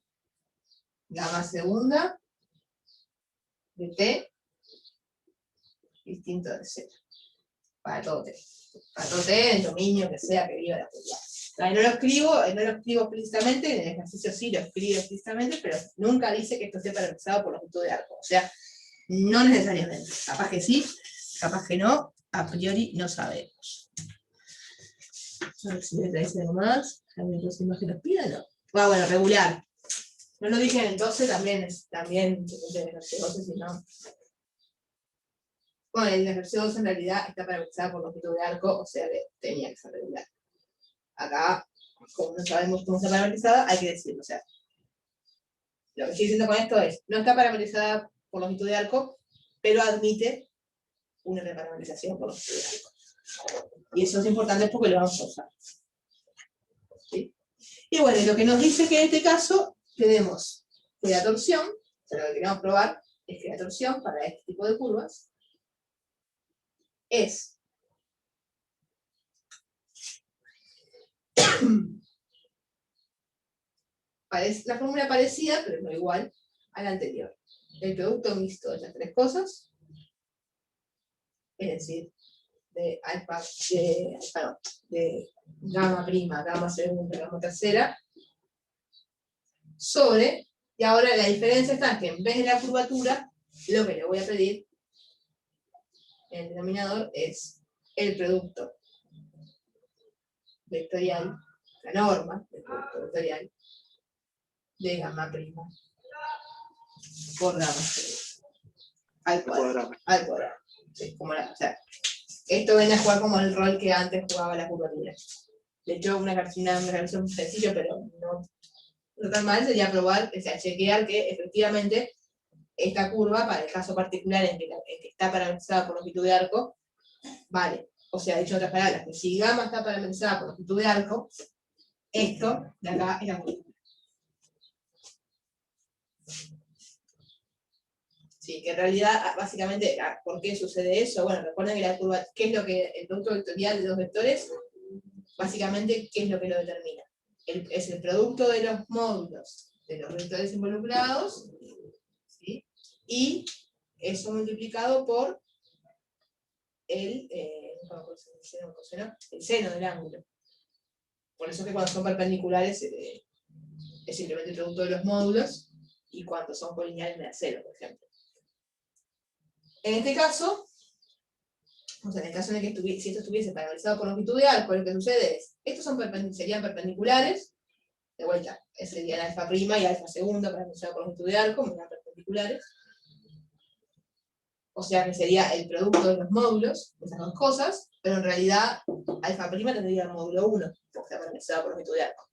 gamma segunda de T distinto de Z. Para todo T. Para todo T, el dominio que sea que viva la curva. No lo escribo explícitamente, en el ejercicio sí lo escribo explícitamente, pero nunca dice que esto esté parametrizado por longitud de arco. O sea, no necesariamente. Capaz que sí, capaz que no, a priori no sabemos. A ver si les dice algo más. A ver si más que nos pida, no. Bueno, regular. No lo dije en el 12, también depende del ejercicio 12, si no. Bueno, el ejercicio 12 en realidad está parametrizado por longitud de arco, o sea que tenía que ser regular. Acá, como no sabemos cómo está parametrizada, hay que decirlo. O sea, lo que estoy diciendo con esto es, no está parametrizada por longitud de arco, pero admite una reparametrización por longitud de arco. Y eso es importante porque lo vamos a usar. ¿Sí? Y bueno, lo que nos dice que en este caso tenemos que la torsión, o sea, lo que queremos probar es que la torsión para este tipo de curvas es la fórmula parecida, pero no igual, a la anterior. El producto mixto de las tres cosas, es decir, de gamma prima, gamma segunda, gamma tercera, sobre, y ahora la diferencia está en que en vez de la curvatura, lo que le voy a pedir en el denominador es el producto vectorial, la norma del producto vectorial de gamma prima por gamma segunda al cuadrado. Sí, o sea, esto viene a jugar como el rol que antes jugaba la curvatura. De hecho, una versión sencilla, pero no tan mal, sería probar, o sea, chequear que efectivamente esta curva, para el caso particular en que está parametrizada por longitud de arco, vale. O sea, dicho en otras palabras, que si gamma está parametrizada por longitud de arco, esto de acá es la curva. Sí, que en realidad, básicamente, ¿por qué sucede eso? Bueno, recuerden que la curva, ¿qué es lo que el producto vectorial de los vectores? Básicamente, ¿qué es lo que lo determina? Es el producto de los módulos de los vectores involucrados, ¿sí? Y eso multiplicado por el seno del ángulo. Por eso que cuando son perpendiculares es simplemente el producto de los módulos, y cuando son colineales me da cero, por ejemplo. En este caso, o sea, en el caso en el que si esto estuviese parametrizado por longitud de arco, lo que sucede es, estos serían perpendiculares, de vuelta, serían alfa prima y alfa segunda parametrizado por longitud de arco, serían perpendiculares. O sea que sería el producto de los módulos, esas dos cosas, pero en realidad alfa prima tendría el módulo 1, porque está parametrizado por longitud de arco.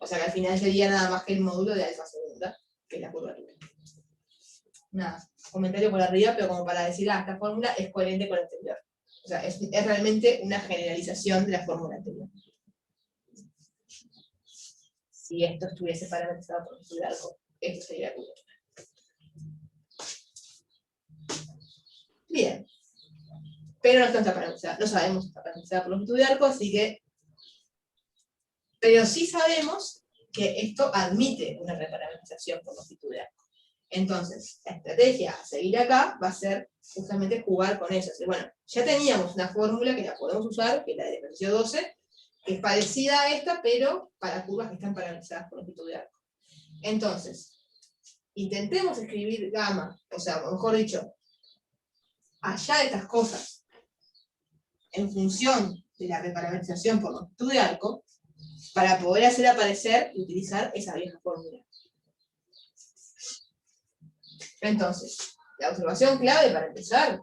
O sea que al final sería nada más que el módulo de alfa segunda, que es la curvatura. Nada, comentario por arriba, pero como para decir, esta fórmula es coherente con la anterior. O sea, es realmente una generalización de la fórmula anterior. Si esto estuviese parametrizado por longitud de arco, esto sería la curvatura. Bien. Pero no está parametrizada, no sabemos si está parametrizada por longitud de arco, así que... Pero sí sabemos que esto admite una reparametrización por longitud de arco. Entonces, la estrategia a seguir acá va a ser justamente jugar con eso. Bueno, ya teníamos una fórmula que la podemos usar, que es la del ejercicio 12, que es parecida a esta, pero para curvas que están parametrizadas por longitud de arco. Entonces, intentemos escribir gamma, o sea, mejor dicho, allá de estas cosas, en función de la reparametrización por longitud de arco, para poder hacer aparecer y utilizar esa vieja fórmula. Entonces, la observación clave para empezar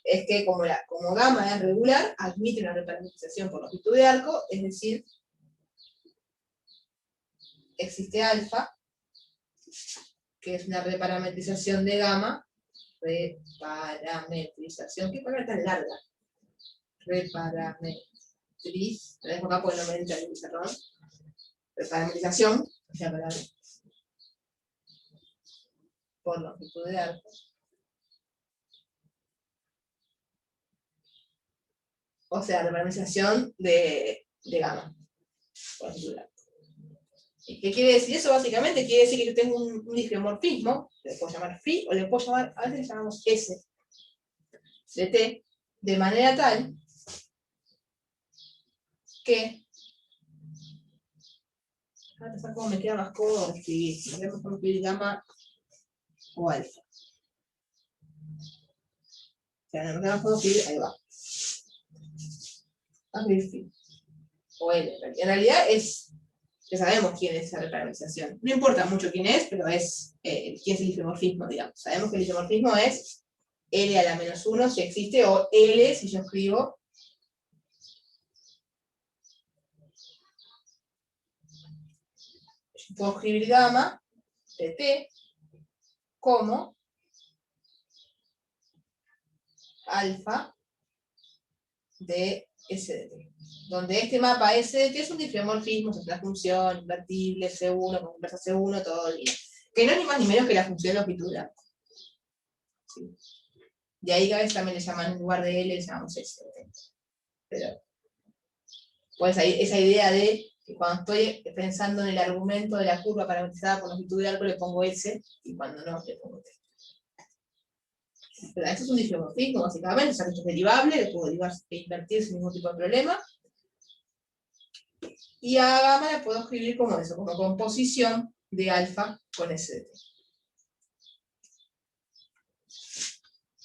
es que como gamma es regular, admite una reparametrización por longitud de arco, es decir, existe alfa, que es una reparametrización de gamma, reparametrización, ¿qué palabra tan larga? Reparametriz, la dejo acá porque no me entra el pizarrón. Reparametrización, es la palabra, por longitud de arco, O sea, reparametrización de gamma. Por ejemplo. ¿Qué quiere decir eso? Básicamente quiere decir que yo tengo un difeomorfismo, le puedo llamar phi, o le puedo llamar, a veces le llamamos S de T, de manera tal que, a pensar cómo me queda más cómodo escribir, me queda mejor escribir gamma o alfa. O sea, no me queda más cómodo escribir, ahí va. A escribir phi, o L. En realidad es, ya sabemos quién es esa reparametrización. No importa mucho quién es, pero es quién es el isomorfismo, digamos. Sabemos que el isomorfismo es L a la menos 1 si existe, o L si yo escribo yo puedo escribir gamma de T como alfa de S de T. Donde este mapa S de T es un difeomorfismo, es una función invertible, C1, con inversa C1, todo bien. Que no es ni más ni menos que la función longitudinal. ¿Sí? De ahí que a veces también le llaman, en lugar de L, le llamamos S de T. Pero, pues esa idea de que cuando estoy pensando en el argumento de la curva parametrizada por longitud de arco le pongo S, y cuando no, le pongo T. Pero esto es un difeomorfismo, básicamente, o sea que esto es derivable, lo puedo derivar e invertir sin ningún tipo de problema. Y a gamma la puedo escribir como eso, como composición de alfa con S de T.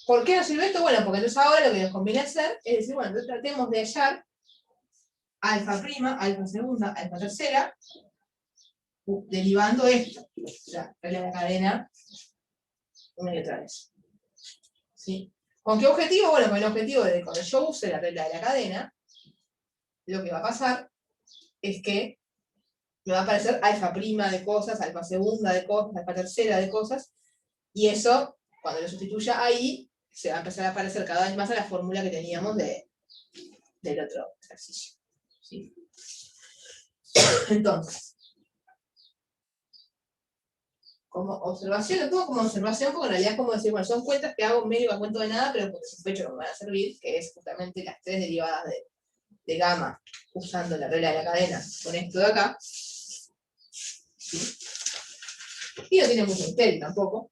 ¿Por qué nos sirve esto? Bueno, porque entonces ahora lo que nos conviene hacer es decir, bueno, entonces tratemos de hallar alfa prima, alfa segunda, alfa tercera, derivando esto, o sea, regla de la cadena una y otra vez. ¿Sí? ¿Con qué objetivo? Bueno, con el objetivo de que cuando yo use la regla de la cadena, lo que va a pasar es que me va a aparecer alfa prima de cosas, alfa segunda de cosas, alfa tercera de cosas, y eso, cuando lo sustituya ahí, se va a empezar a parecer cada vez más a la fórmula que teníamos del otro ejercicio. ¿Sí? Entonces, como observación, lo pongo como observación porque en realidad es como decir, bueno, son cuentas que hago medio a cuento de nada, pero porque sospecho que me van a servir, que es justamente las tres derivadas de gamma, usando la regla de la cadena con esto de acá. ¿Sí? Y no tiene mucho misterio tampoco.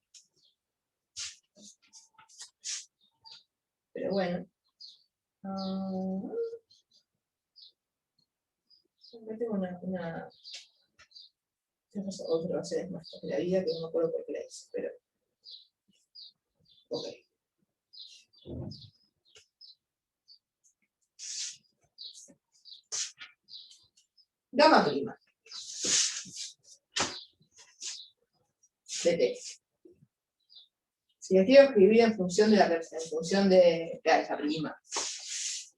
Pero bueno. Yo tengo observaciones más de la vida que no me acuerdo por qué la hice, pero. Ok. Gamma prima. De T. Si la quiero escribir en función de alfa prima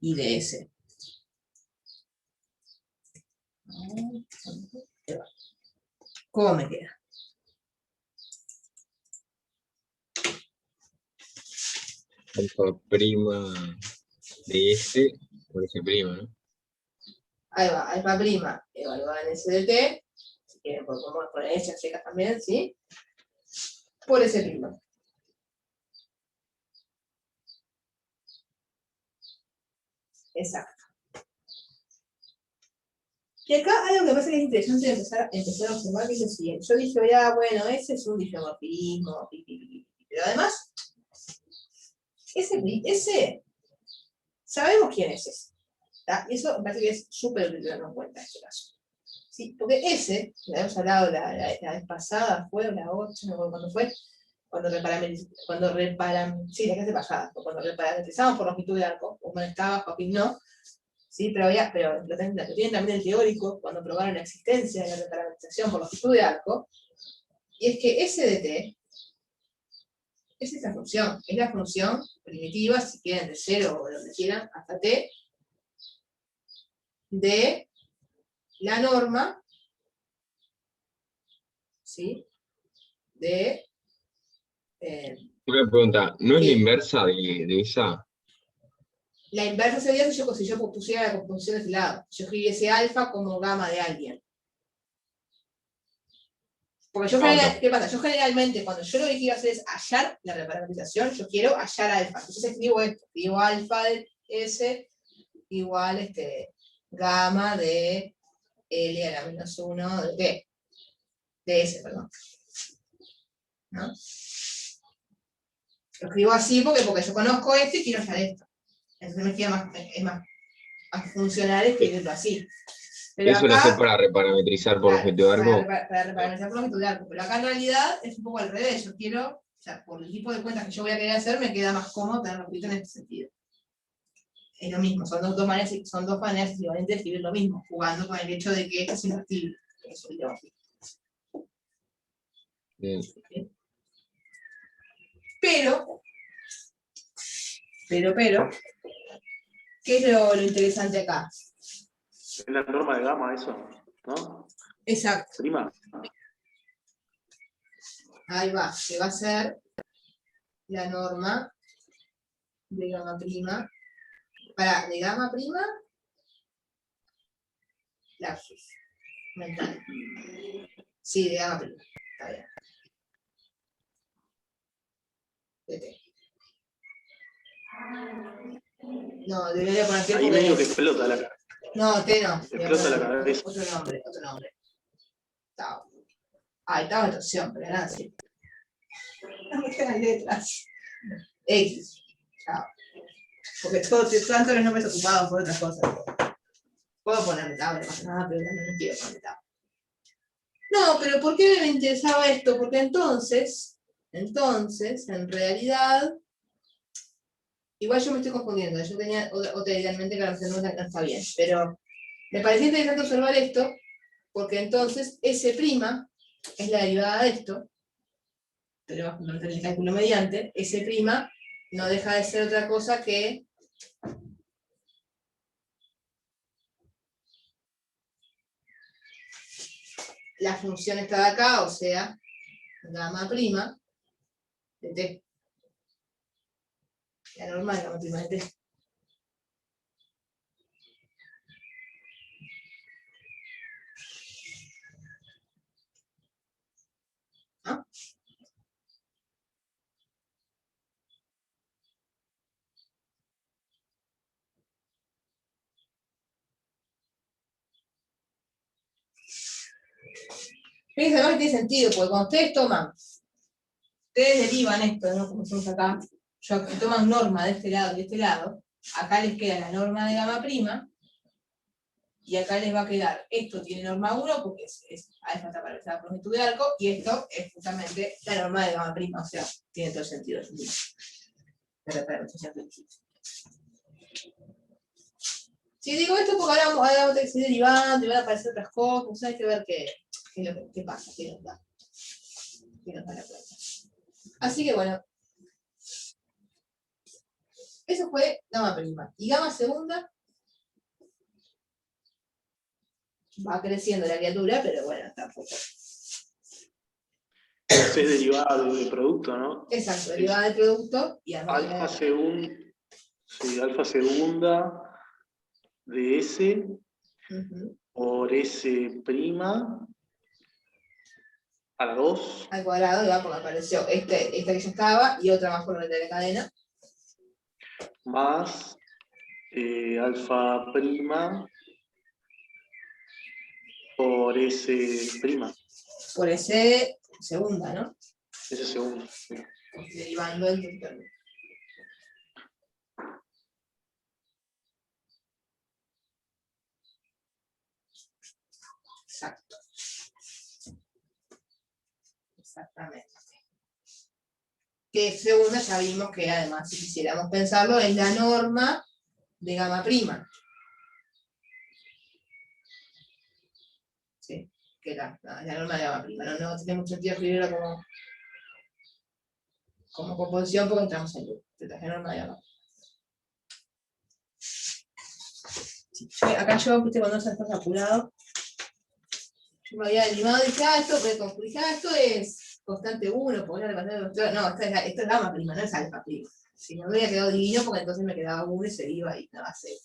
y de S. ¿Cómo me queda? Alfa prima de S por S prima, ¿no? Ahí va, alfa prima evaluada en S de T. Si quieren podemos poner S a secas también, ¿sí? Por S prima. Exacto. Y acá hay algo que me parece que es interesante empezar a observar, que es lo siguiente. Yo dije, ya, bueno, ese es un difeomorfismo, pero además, ese sabemos quién es ese. ¿Tá? Y eso me parece que es súper útil tenerlo en cuenta en este caso. ¿Sí? Porque ese, lo habíamos hablado la vez pasada, fue la 8, no recuerdo cuándo fue, cuando sí, la clase pasada, cuando reparametrizamos por longitud de arco, como estaba, Joaquín no. Sí, pero lo tienen también el teórico cuando probaron la existencia de la reparametrización por longitud de arco, y es que S de T es esta función, es la función primitiva, si quieren de 0 o donde quieran, hasta T, de la norma, ¿sí? De... Una pregunta, ¿no es la inversa de esa? La inversa sería si yo pusiera la composición de este lado. Yo escribiese alfa como gamma de alguien. Porque ¿qué pasa? Yo generalmente, cuando yo lo que quiero hacer es hallar la reparametrización, yo quiero hallar alfa. Entonces escribo esto, escribo alfa de S igual gamma de L a la menos 1 de B. De S, perdón. ¿No? Lo escribo así porque yo conozco esto y quiero hallar esto. Entonces me queda más funcional escribirlo así. Pero Eso lo acá, hace para reparametrizar por claro, longitud de arco. para reparametrizar por longitud de arco. Pero acá en realidad es un poco al revés. Yo quiero, o sea, por el tipo de cuentas que yo voy a querer hacer, me queda más cómodo tenerlo escrito en este sentido. Es lo mismo, son dos maneras equivalentes de escribir lo mismo, jugando con el hecho de que esto es invertible. Eso es lo Bien. Pero, ¿qué es lo interesante acá? Es la norma de gamma eso, ¿no? Exacto. Prima. Ahí va, que va a ser la norma de gamma prima. De gamma prima, lapsus mental. Sí, de gamma prima. Está bien. De T. No, debería poner T Ahí porque... medio que explota la cara. No, T no. Explota la cabeza. Otro nombre. Tau. Ah, estaba esta opción, pero nada, sí. No me quedan letras. X. Chao. Porque tanto los nombres ocupados por otras cosas. Puedo poner tabla, no pasa nada, pero no quiero poner tabla. No, pero ¿por qué me interesaba esto? Porque entonces, en realidad, igual yo me estoy confundiendo. Yo tenía otra idea en mente que no está bien, pero me parecía interesante observar esto, porque entonces S' es la derivada de esto, pero vamos a meter el cálculo mediante, S' no deja de ser otra cosa que la función está de acá, o sea, gamma prima de T. La norma de gamma prima de T. ¿No? Fíjense, además que tiene sentido, porque cuando ustedes derivan esto, ¿no? Como hacemos acá, toman norma de este lado y de este lado, acá les queda la norma de gamma prima, y acá les va a quedar, esto tiene norma 1 porque es alfa está para la longitud de arco, y esto es justamente la norma de gamma prima, o sea, tiene todo el sentido. Si digo esto porque ahora vamos a seguir derivando y van a aparecer otras cosas, hay que ver qué pasa, qué nos da la cuenta. Así que bueno, eso fue gamma prima. Y gamma segunda va creciendo la criatura, pero bueno, tampoco. Es derivada de producto, ¿no? Exacto, derivada del producto y Alfa segunda de S por S' a la 2. Al cuadrado, y va porque apareció esta que ya estaba y otra más por meter de cadena. Más alfa prima por S'. Por S segunda, ¿no? S segunda. Sí. Derivando el término. Exacto. Exactamente. Que segunda ya vimos que además, si quisiéramos pensarlo, es la norma de gamma prima. Sí, que la norma de gamma prima. No tiene mucho sentido escribirlo como composición porque entramos en loop. La norma de gamma. Sí, acá yo, viste, cuando se está apurado, yo me había animado y dije, esto es constante 1, podría repasar. No, esto es gamma prima, no es alfa prima. Si no me hubiera quedado divino, porque entonces me quedaba 1 y se iba y nada, 0.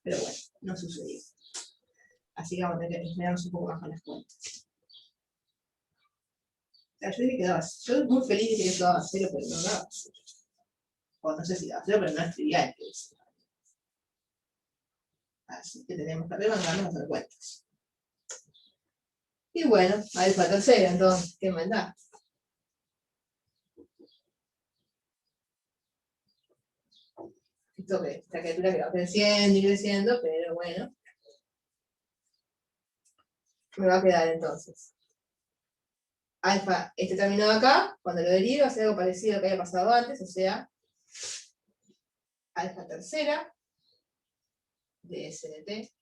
Pero bueno, no sucedió. Así que vamos a tener que esmerarnos un poco más con las cuentas. O sea, yo dije que daba, yo muy feliz de que esto daba 0, pero no daba 0. O no sé si daba 0, pero no es trivial que es. Así que tenemos que arremangarnos a hacer cuentas. Y bueno, alfa tercera, entonces, ¿qué maldad? Esto que esta criatura que va creciendo y creciendo, pero bueno. Me va a quedar entonces. Alfa, este terminado acá, cuando lo derive va a ser algo parecido a lo que había pasado antes, o sea, alfa tercera de S de t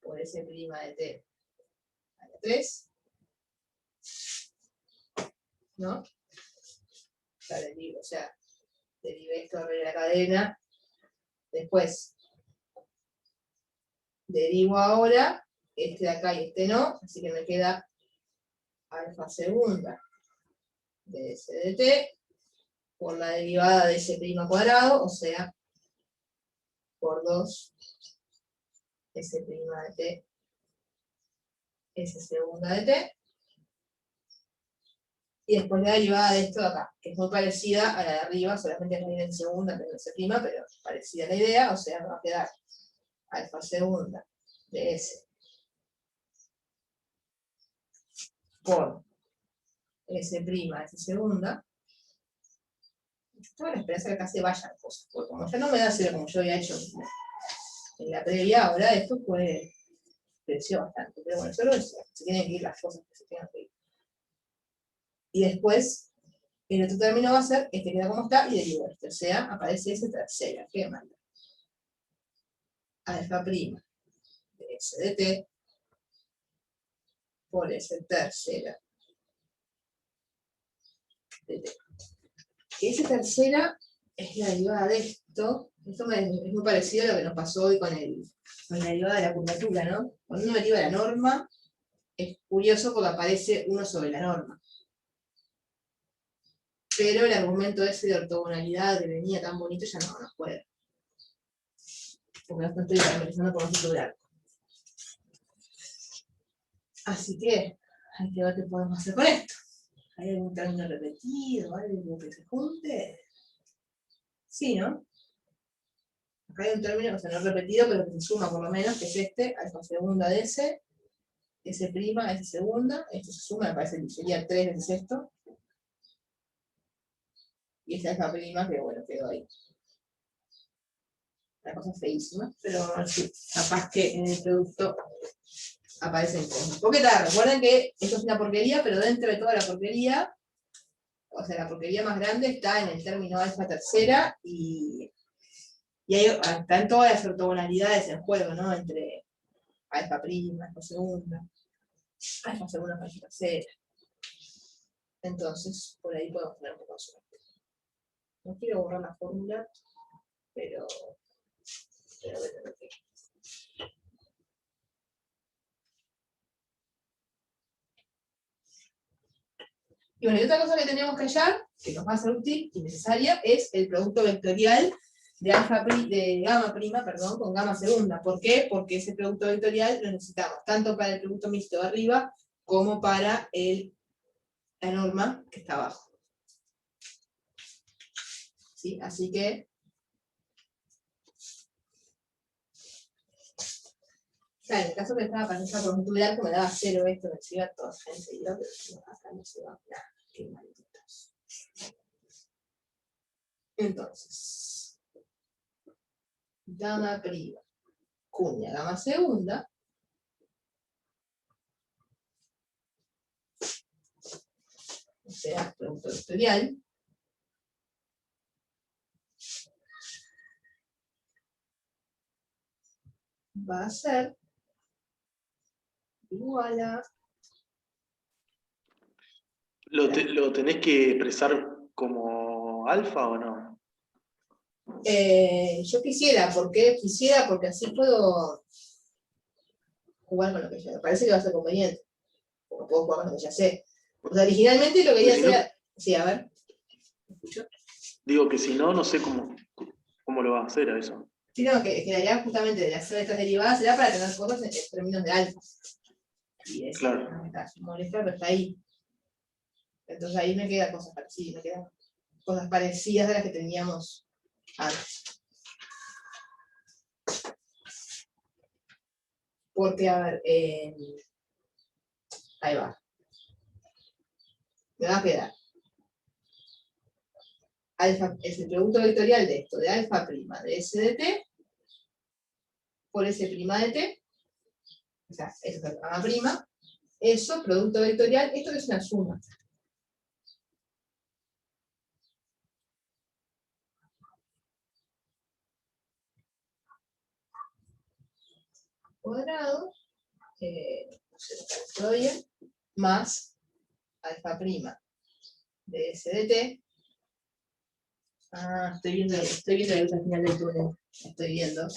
por S' de t a la 3, ¿no? La derivo, o sea, derivé esto de la cadena, después derivo ahora, este de acá y este no, así que me queda alfa segunda de S de t por la derivada de S' cuadrado, o sea, por 2 S' de t, S segunda de t, y después la derivada de esto de acá, que es muy parecida a la de arriba, solamente no viene en segunda, pero no S', pero parecida a la idea, o sea, me va a quedar alfa segunda de S por S' segunda. Tengo la esperanza que acá se vayan cosas, porque como ya no me da cero como yo había hecho en la previa, ahora esto creció bastante, pero bueno, solo eso, se tienen que ir las cosas que se tengan que ir. Y después, el otro término va a ser, este queda como está, y derivo este, o sea, aparece S tercera, ¿qué manda? Alfa prima de S de t por S tercera de t. Que S tercera es la derivada de esto. Esto es muy parecido a lo que nos pasó hoy con la derivada de la curvatura, ¿no? Cuando uno deriva la norma, es curioso porque aparece uno sobre la norma. Pero el argumento ese de ortogonalidad que venía tan bonito ya no nos puede. Porque no estoy parametrizando por nosotros de arco. Así que hay que ver qué podemos hacer con esto. ¿Hay algún término repetido? ¿Algo que se junte? Sí, ¿no? Acá hay un término, o sea, no repetido, pero que se suma por lo menos, que es este, alfa segunda de S, S', S segunda, esto se suma, me parece que sería 3 veces esto. Y esta alfa prima, que bueno, quedó ahí. Una cosa feísima, pero sí, capaz que en el producto aparecen cosas. Porque tal, recuerden que esto es una porquería, pero dentro de toda la porquería, o sea, la porquería más grande está en el término alfa tercera y ahí están todas las ortogonalidades en juego, ¿no? Entre alfa prima, alfa segunda, alfa tercera. Entonces, por ahí podemos tener un poco de suerte. No quiero borrar la fórmula, pero voy a tener que. Y bueno, y otra cosa que tenemos que hallar, que nos va a ser útil y necesaria, es el producto vectorial de gamma prima, perdón, con gamma segunda. ¿Por qué? Porque ese producto vectorial lo necesitamos tanto para el producto mixto de arriba como para la norma que está abajo. ¿Sí? Así que claro, en el caso que estaba para esa conjuntural, que me daba 0 esto, me iba todo enseguida, pero acá no se va nada. Qué malditos. Entonces, gamma prima, cuña gamma segunda, o sea, producto vectorial, va a ser igual a. ¿Lo tenés que expresar como alfa o no? Yo quisiera, porque así puedo jugar con lo que ya me parece que va a ser conveniente. Porque puedo jugar con lo que ya sé. O sea, originalmente lo que quería hacer. Sí, a ver. ¿Me escucho? Digo que si no, no sé cómo lo vas a hacer a eso. Sí, no, que la idea justamente de hacer estas derivadas será para tener cosas en términos de alfa. Y eso, Claro. no me está molesta, pero está ahí. Entonces ahí me quedan cosas parecidas, a las que teníamos antes. Porque, a ver, ahí va. Me va a quedar alfa, es el producto vectorial de esto, de alfa prima de S de t por S prima de t, o sea, eso es gamma prima, eso, producto vectorial, esto es una suma. Cuadrado, no sé lo que es todavía, más alfa prima de S de t. Ah, estoy viendo la luz al final del túnel. Estoy viendo.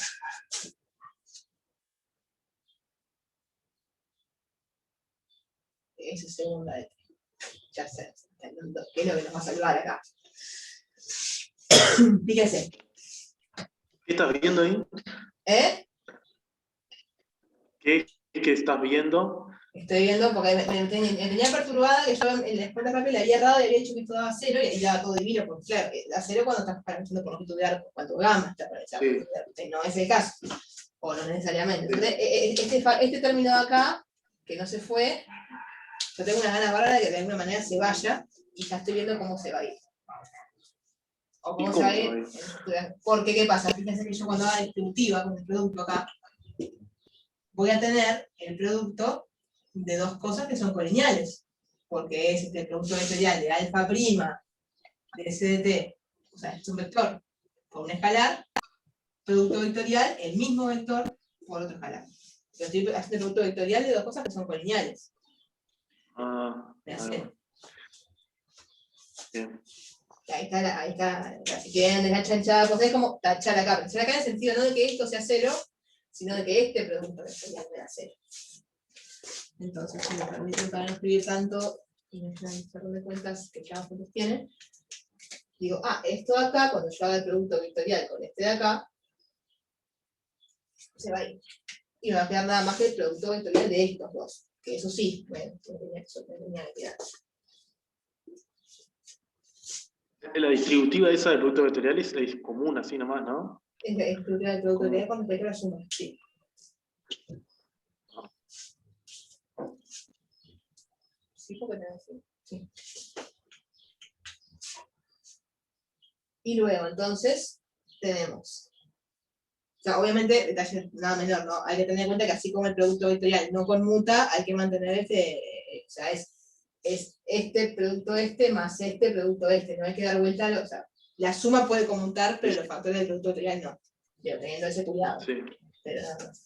Esa segunda de t. Ya sé. ¿Qué es lo que nos va a salvar acá? Fíjense. ¿Qué estás viendo ahí? ¿Qué estás viendo? Estoy viendo porque me tenía perturbada que yo en la escuela de papel le había errado y había dicho que esto daba 0 y daba todo divino, porque claro, da 0 cuando estás paralizando por longitud de arco, cuando gamma está paralizando por longitud de arco. No es el caso, o no necesariamente. Entonces, este término de acá, que no se fue, yo tengo unas ganas bárbaras de que de alguna manera se vaya y ya estoy viendo cómo se va a ir. O cómo se va a ir. Porque, ¿qué pasa? Fíjense que yo cuando haga distributiva con el producto acá, voy a tener el producto de dos cosas que son colineales, porque es el producto vectorial de alfa prima de S de t, o sea, es un vector por un escalar, producto vectorial, el mismo vector por otro escalar. Yo estoy haciendo el producto vectorial de dos cosas que son colineales. Bien. Ahí está, si quieren la chanchada, pues es como tachar acá, pero acá en el sentido no de que esto sea 0, sino de que este producto vectorial me da 0. Entonces, si me permiten para no escribir tanto y no hacer de cuentas que cada uno tiene, digo, esto de acá, cuando yo haga el producto vectorial con este de acá, se va a ir. Y me va a quedar nada más que el producto vectorial de estos dos. Que eso sí, bueno, me tenía que quedar. La distributiva esa del producto vectorial es común, así nomás, ¿no? Es la distributiva del producto vectorial con respecto a la suma, sí. Sí, porque tenés así. Sí. Y luego, entonces, tenemos. O sea, obviamente, detalle nada menor, ¿no? Hay que tener en cuenta que así como el producto vectorial no conmuta, hay que mantener o sea, es este producto más este producto no hay que dar vuelta, o sea, la suma puede conmutar, pero los factores del producto vectorial no. Pero teniendo ese cuidado. Sí. Pero nada más.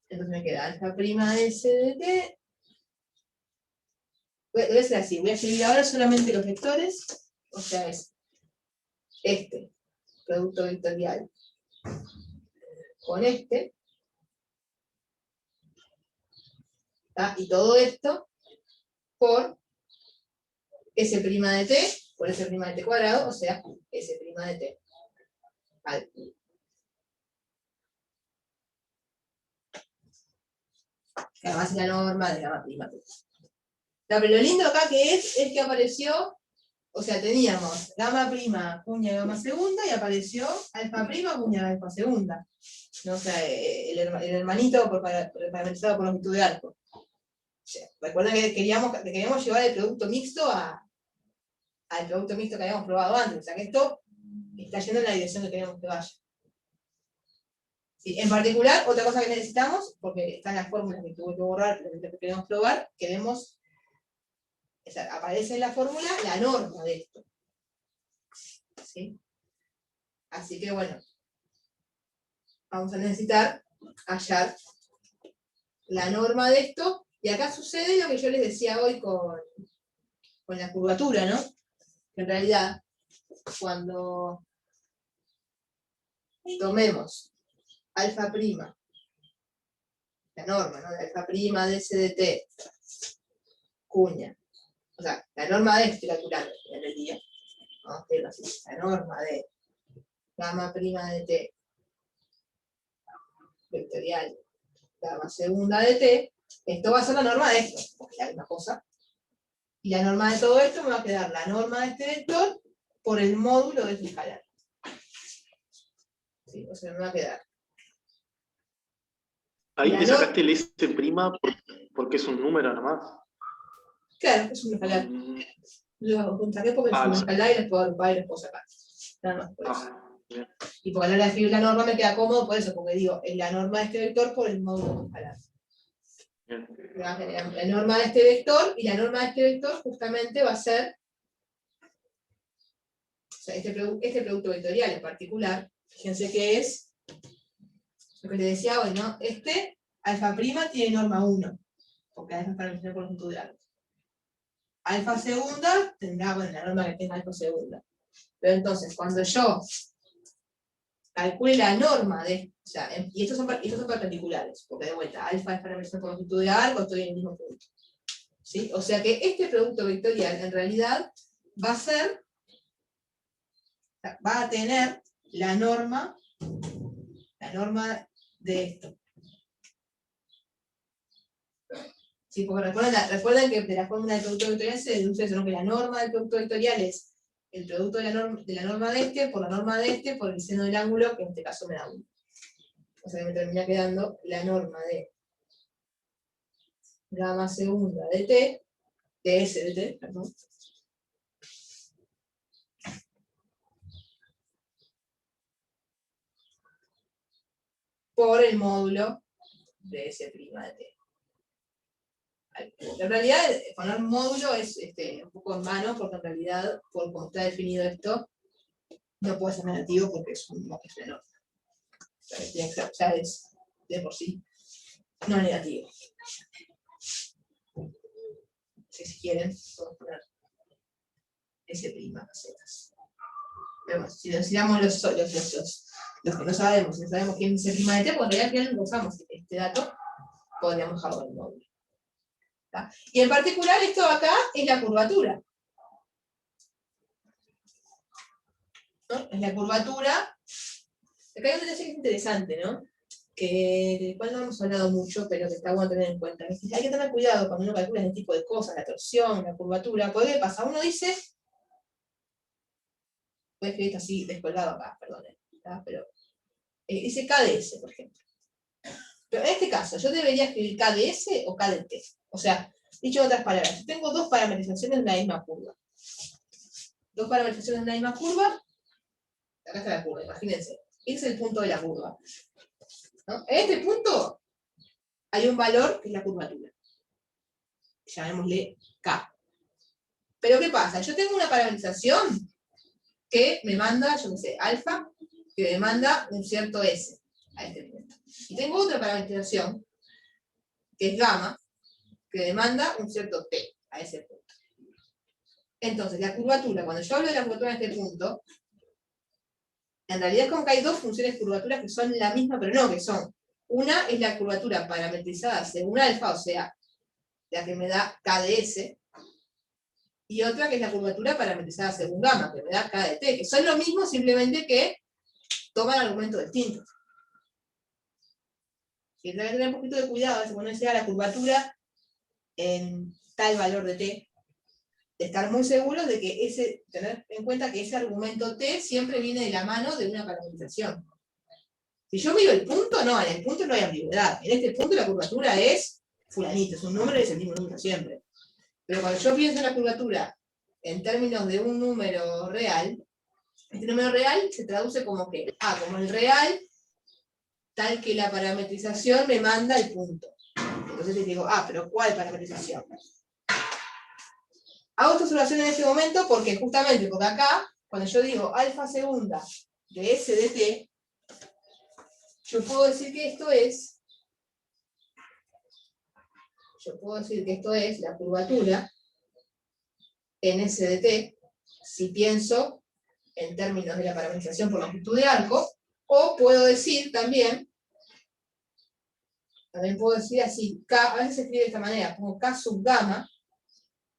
Entonces me queda alfa prima S de t. Voy a hacer así, voy a escribir ahora solamente los vectores, o sea, es este producto vectorial con este, ¿tá? Y todo esto por S' de t, por S' de t cuadrado, o sea, S' de t. Vale. Que además es la norma de gamma prima. Pero lo lindo acá que es que apareció, o sea, teníamos gamma prima, cuña gamma segunda, y apareció alfa prima, cuña alfa segunda. ¿No? O sea, el hermanito parametrizado por longitud de arco. O sea, recuerden que queríamos llevar el producto mixto al producto mixto que habíamos probado antes. O sea, que esto está yendo en la dirección que queremos que vaya. Sí, en particular, otra cosa que necesitamos, porque están las fórmulas que tuve que borrar, que queremos probar, o sea, aparece en la fórmula la norma de esto. ¿Sí? Así que bueno, vamos a necesitar hallar la norma de esto, y acá sucede lo que yo les decía hoy con la curvatura, ¿no? Que en realidad, cuando tomemos alfa prima, la norma, ¿no? De alfa prima de S de t, cuña, o sea, la norma de esto estoy calculando en el día, vamos a hacerlo así, la norma de gamma prima de t vectorial gamma segunda de t, esto va a ser la norma de esto, porque es la misma cosa, y la norma de todo esto me va a quedar la norma de este vector por el módulo de este escalar. ¿sí? O sea, me va a quedar. Ahí La te no- sacaste el S' porque es un número nomás. Claro, es un escalar. Lo contraré porque es Ah, un lo escalar y los puedo agrupar y los puedo sacar. Nada más por eso. bien. Y porque a la hora de escribir la norma me queda cómodo por eso, porque digo, es la norma de este vector por el módulo escalar. Bien. La norma de este vector, y la norma de este vector justamente va a ser, o sea, este producto vectorial en particular, fíjense que es lo que les decía hoy, ¿no? Este alfa prima tiene norma 1, porque alfa es parametrizado por longitud de arco. Alfa segunda tendrá, bueno, la norma que tenga alfa segunda. Pero entonces, cuando yo calcule la norma de, o sea, y estos son perpendiculares, porque de vuelta, alfa es parametrizado por longitud de arco, estoy en el mismo punto. ¿Sí? O sea que este producto vectorial en realidad va a tener la norma de esto. Sí, porque recuerden que de la fórmula del producto vectorial se deduce eso, ¿no? Que la norma del producto vectorial es el producto de la norma de este por la norma de este por el seno del ángulo, que en este caso me da 1. O sea que me termina quedando la norma de gamma segunda de t, de s de t, perdón, por el módulo de s' de t. En realidad, poner módulo es un poco en mano, porque en realidad, por como está definido esto, no puede ser negativo porque es menor. O sea, ya es de por sí no negativo. Si quieren, podemos poner S' casetas. Pero bueno, si consideramos los que no sabemos, si no sabemos quién es S' de t, pues en realidad no usamos este dato, podríamos dejarlo en el módulo. ¿Está? Y en particular, esto acá es la curvatura. ¿No? Es la curvatura. Acá hay un detalle que es interesante, ¿no? Del cual no hemos hablado mucho, pero que está bueno tener en cuenta. Hay que tener cuidado cuando uno calcula este tipo de cosas, la torsión, la curvatura, porque ¿qué pasa? Uno dice, voy a escribir esto así, descolgado acá, perdón, pero dice KDS, por ejemplo. Pero en este caso, ¿yo debería escribir KDS o KDT? O sea, dicho en otras palabras, yo tengo dos parametrizaciones de la misma curva. Dos parametrizaciones de la misma curva, acá está la curva, imagínense, este es el punto de la curva. ¿No? En este punto hay un valor que es la curvatura. Llamémosle K. Pero ¿qué pasa? Yo tengo una parametrización que me manda, yo qué sé, alfa, que me manda un cierto S a este punto. Y tengo otra parametrización, que es gamma, que demanda un cierto T a ese punto. Entonces, la curvatura, cuando yo hablo de la curvatura en este punto, en realidad es como que hay dos funciones curvaturas que son la misma, pero no que son. Una es la curvatura parametrizada según alfa, o sea, la que me da K de S, y otra que es la curvatura parametrizada según gamma, que me da K de T, que son lo mismo, simplemente que toman argumentos distintos. Y hay que tener un poquito de cuidado, cuando uno llega a la curvatura en tal valor de T, de estar muy seguros de que tener en cuenta que ese argumento T siempre viene de la mano de una parametrización. Si yo miro el punto, no, en el punto no hay ambigüedad. En este punto la curvatura es fulanito, es un número y es el mismo número siempre. Pero cuando yo pienso en la curvatura en términos de un número real, este número real se traduce como que, como el real, tal que la parametrización me manda el punto. Entonces les digo, pero ¿cuál parametrización? Hago esta observación en este momento porque justamente, porque acá, cuando yo digo alfa segunda de S de T, yo puedo decir que esto es la curvatura en S de T, si pienso en términos de la parametrización por longitud de arco, o puedo decir también puedo decir así, K, a veces se escribe de esta manera, como K sub gamma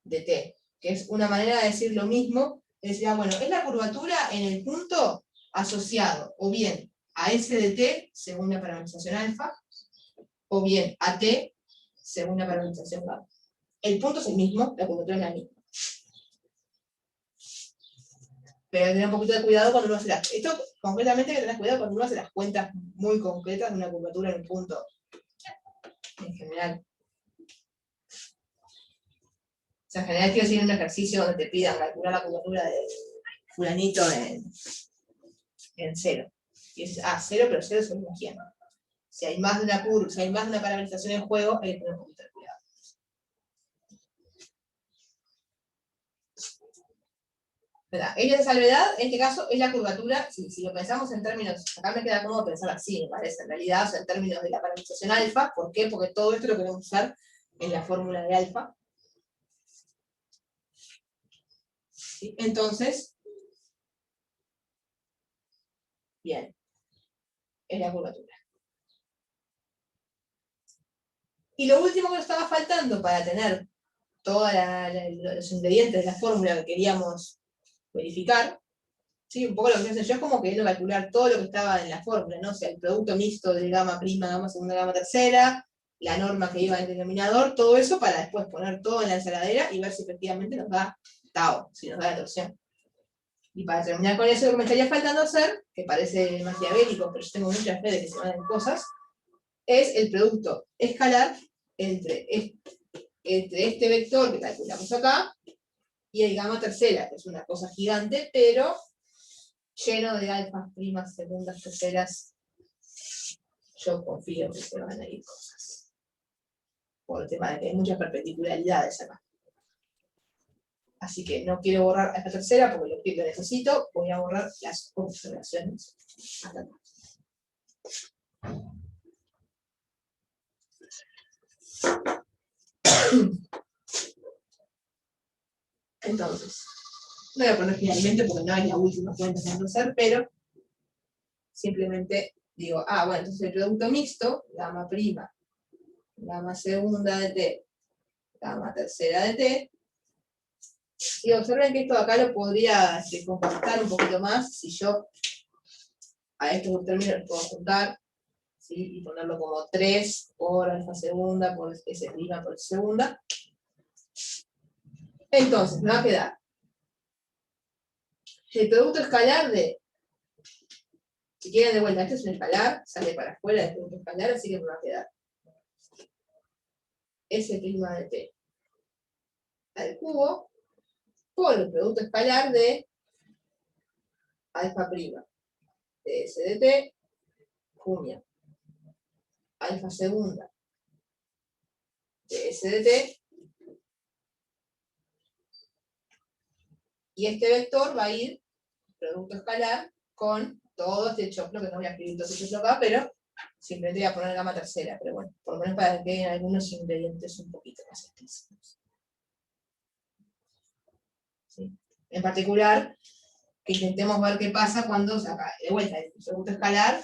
de T, que es una manera de decir lo mismo, es decir, bueno, es la curvatura en el punto asociado, o bien a S de T, según la parametrización alfa, o bien a T, según la parametrización gamma. El punto es el mismo, la curvatura es la misma. Pero tener un poquito de cuidado cuando uno hace esto concretamente hay que tener cuidado cuando uno hace las cuentas muy concretas de una curvatura en un punto. En general. O sea, en general quiero decir un ejercicio donde te pidan calcular la curvatura de fulanito en 0. Y es, 0, pero 0 según quién. Si hay más de una curva, si hay más de una parametrización en juego, hay que tener un poquito de cuidado. Ella de salvedad, en este caso, es la curvatura, si lo pensamos en términos, acá me queda cómodo pensar así, me parece, en realidad, o sea, en términos de la parametrización alfa. ¿Por qué? Porque todo esto lo queremos usar en la fórmula de alfa. ¿Sí? Entonces, bien, es la curvatura. Y lo último que nos estaba faltando para tener todos los ingredientes de la fórmula que queríamos verificar, ¿sí? Un poco lo que hice yo es como queriendo calcular todo lo que estaba en la fórmula, ¿no? O sea, el producto mixto de gamma prima, gamma segunda, gamma tercera, la norma que iba en el denominador, todo eso para después poner todo en la ensaladera y ver si efectivamente nos da tau, si nos da la torsión. Y para terminar con eso, lo que me estaría faltando hacer, que parece maquiavélico, pero yo tengo mucha fe de que se van a dar cosas, es el producto escalar entre este vector que calculamos acá y el gamma tercera, que es una cosa gigante, pero lleno de alfas, primas, segundas, terceras. Yo confío que se van a ir cosas. Por el tema de que hay muchas perpendicularidades acá. Así que no quiero borrar esta tercera porque lo necesito. Voy a borrar las observaciones. Entonces, no voy a poner finalmente porque no es la última cuenta que vamos a hacer, pero simplemente digo, bueno, entonces el producto mixto, gamma prima, gamma segunda de t, gamma tercera de t, y observen que esto acá lo podría compactar un poquito más si yo a estos términos los puedo juntar, ¿sí? Y ponerlo como 3 por alfa segunda, por S prima, por S segunda. Entonces, me va a quedar el producto escalar de, si quieren de vuelta, este es un escalar, sale para afuera del producto escalar, así que me va a quedar S prima de t al cubo por el producto escalar de alfa prima de S de t, cuña, alfa segunda de S de t, y este vector va a ir, producto escalar, con todo este choclo, que no voy a escribir todo este choclo acá, pero simplemente voy a poner gamma tercera, pero bueno, por lo menos para que queden algunos ingredientes un poquito más explícitos. ¿Sí? En particular, que intentemos ver qué pasa cuando saca, de vuelta, el producto escalar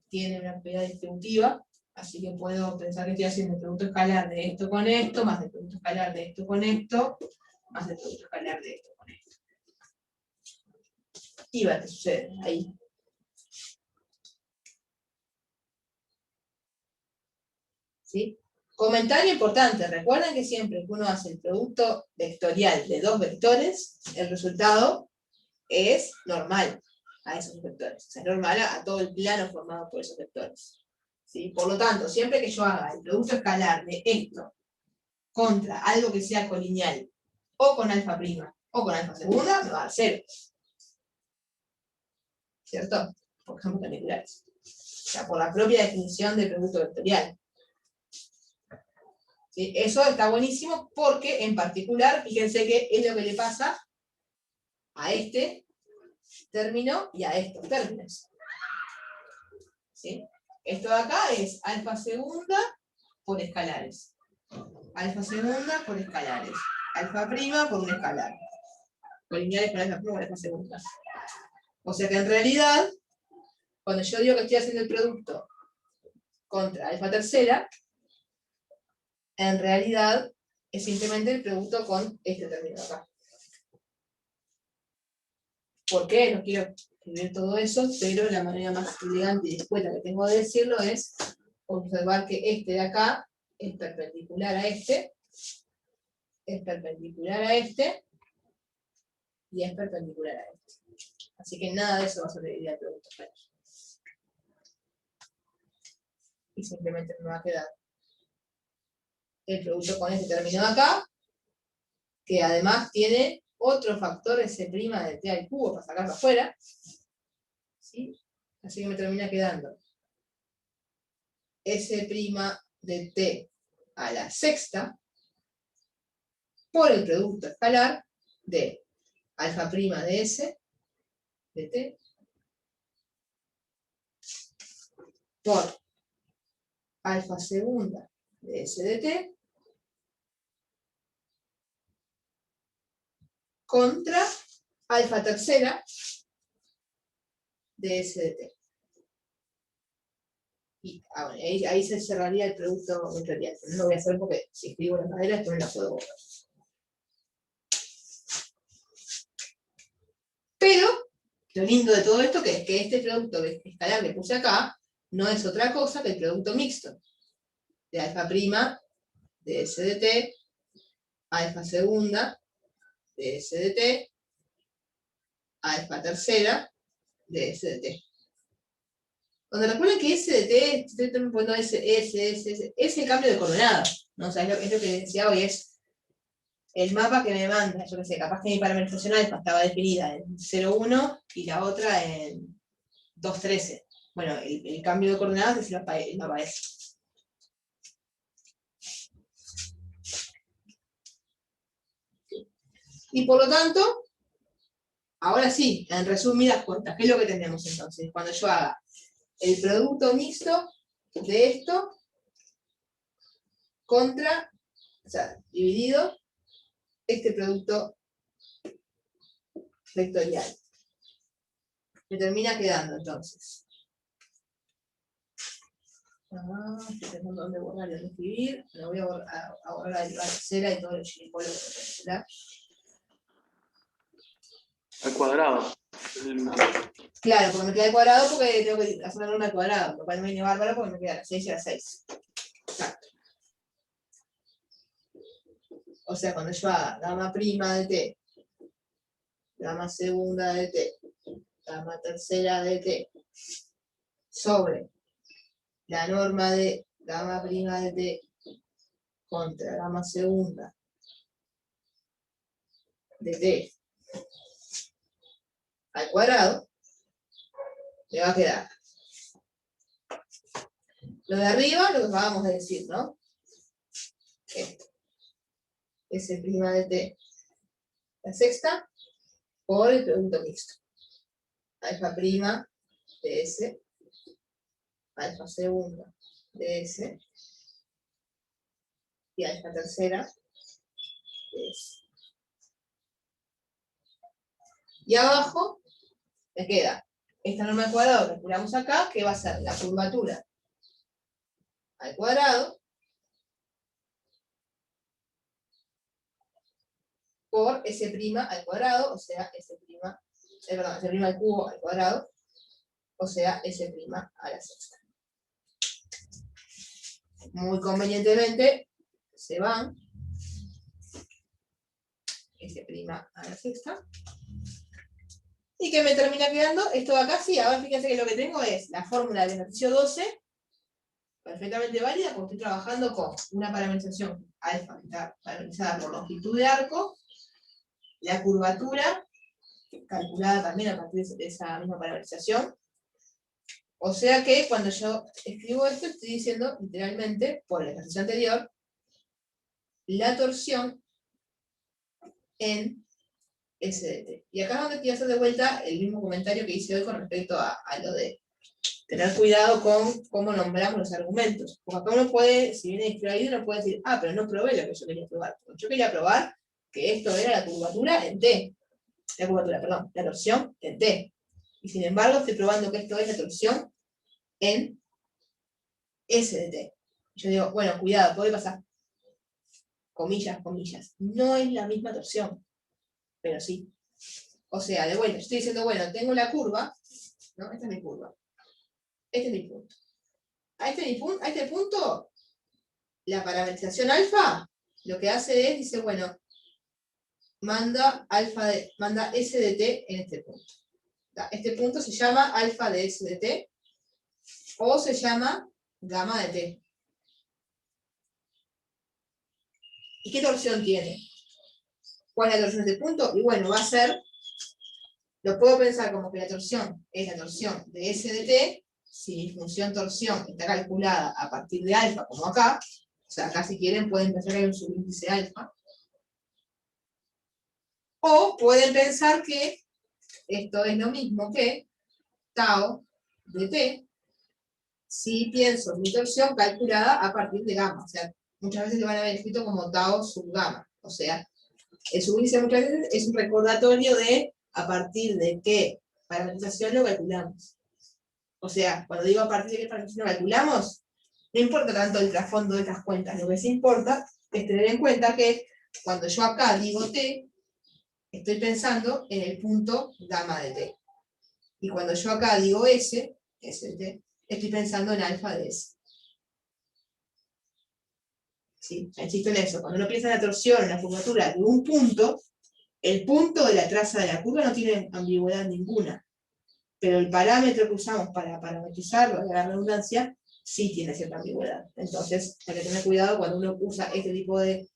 tiene una propiedad distributiva, así que puedo pensar que estoy haciendo el producto escalar de esto con esto, más el producto escalar de esto con esto, más el producto escalar de esto con esto. Y ver qué sucede ahí. ¿Sí? Comentario importante, recuerden que siempre que uno hace el producto vectorial de dos vectores, el resultado es normal a esos vectores. O sea, es normal a todo el plano formado por esos vectores. ¿Sí? Por lo tanto, siempre que yo haga el producto escalar de esto contra algo que sea colineal, o con alfa prima, o con alfa segunda, me va a dar 0. ¿Cierto? Por ejemplo, perpendiculares. O sea, por la propia definición del producto vectorial. ¿Sí? Eso está buenísimo porque, en particular, fíjense que es lo que le pasa a este término y a estos términos. ¿Sí? Esto de acá es alfa segunda por escalares. Alfa segunda por escalares. Alfa prima por un escalar. Colineales con alfa prima por alfa segunda. O sea que en realidad, cuando yo digo que estoy haciendo el producto contra alfa tercera, en realidad es simplemente el producto con este término de acá. ¿Por qué? No quiero escribir todo eso, pero la manera más elegante y escueta que tengo de decirlo es observar que este de acá es perpendicular a este, es perpendicular a este, y es perpendicular a este. Así que nada de eso va a sobrevivir al producto escalar. Y simplemente me va a quedar el producto con este término de acá, que además tiene otro factor S' de t al cubo para sacarlo afuera. ¿Sí? Así que me termina quedando S' de t a la sexta por el producto escalar de alfa' de S de t por alfa segunda de S de t contra alfa tercera de S de t. Y bueno, ahí se cerraría el producto vectorial. No lo voy a hacer porque si escribo la madera después no la puedo borrar. Pero lo lindo de todo esto es que este producto escalar que puse acá no es otra cosa que el producto mixto de alfa' de S de t, alfa segunda de S de t, alfa tercera de S de t. Cuando recuerden que S de t, estoy poniendo S, es el cambio de coordenadas, ¿no? O sea, es lo que les decía hoy, es el mapa que me manda, yo qué sé, capaz que mi parametrización alfa estaba definida en 0,1 y la otra en 2,13. Bueno, el cambio de coordenadas es el mapa S. Y por lo tanto, ahora sí, en resumidas cuentas, ¿qué es lo que tenemos entonces? Cuando yo haga el producto mixto de esto contra, o sea, dividido este producto vectorial. Me termina quedando entonces. Estoy pensando dónde borrar y dónde escribir. Me voy a borrar la cera y todo el chiripolo que voy a Al cuadrado. Claro, porque me queda el cuadrado porque tengo que hacer una norma al cuadrado, lo cual me viene bárbaro porque me queda la 6 y la 6. Exacto. O sea, cuando yo haga gamma prima de t, gamma segunda de t, gamma tercera de t, sobre la norma de gamma prima de t contra gamma segunda de t al cuadrado, me va a quedar lo de arriba, lo que acabamos de decir, ¿no? Esto. S' de t, la sexta, por el producto mixto. Alfa prima de S, alfa segunda de S, y alfa tercera de S. Y abajo me queda esta norma al cuadrado que calculamos acá, que va a ser la curvatura al cuadrado por S' al cuadrado, o sea, S' al cubo al cuadrado, o sea, S' a la sexta. Muy convenientemente se van S' a la sexta. Y que me termina quedando esto de acá, sí, ahora fíjense que lo que tengo es la fórmula del ejercicio 12, perfectamente válida, porque estoy trabajando con una parametrización alfa, que está parametrizada por longitud de arco, la curvatura, calculada también a partir de esa misma parametrización. O sea que cuando yo escribo esto, estoy diciendo literalmente, por el ejercicio anterior, la torsión en S de t. Y acá es donde quiero hacer de vuelta el mismo comentario que hice hoy con respecto a lo de tener cuidado con cómo nombramos los argumentos. Porque acá uno puede, si viene distraído, uno puede decir, pero no probé lo que yo quería probar. Porque yo quería probar que esto era la curvatura en t. La torsión en t. Y sin embargo, estoy probando que esto es la torsión en S de t. Yo digo, bueno, cuidado, puede pasar. Comillas, comillas. No es la misma torsión, pero sí. O sea, de vuelta, estoy diciendo, bueno, tengo la curva, ¿no? Esta es mi curva. Este es mi punto. A este punto, la parametrización alfa, lo que hace es, dice, bueno, manda S de t en este punto. Este punto se llama alfa de S de t, o se llama gamma de t. ¿Y qué torsión tiene? ¿Cuál es la torsión de este punto? Y bueno, va a ser, lo puedo pensar como que la torsión es la torsión de S de t, si mi función torsión está calculada a partir de alfa, como acá, o sea, acá si quieren pueden pensar que hay un subíndice alfa, o pueden pensar que esto es lo mismo que tau de t, si pienso mi torsión calculada a partir de gamma, o sea, muchas veces lo van a ver escrito como tau sub gamma, o sea, el subíndice muchas veces es un recordatorio de a partir de qué parametrización lo calculamos. O sea, cuando digo a partir de qué parametrización lo calculamos, no importa tanto el trasfondo de estas cuentas, lo que sí importa es tener en cuenta que cuando yo acá digo t, estoy pensando en el punto gamma de t. Y cuando yo acá digo s, s de t, estoy pensando en alfa de s. ¿Sí? Insisto en eso, cuando uno piensa en la torsión, en la curvatura de un punto, el punto de la traza de la curva no tiene ambigüedad ninguna. Pero el parámetro que usamos para parametrizarlo, la redundancia, sí tiene cierta ambigüedad. Entonces, hay que tener cuidado cuando uno usa este tipo de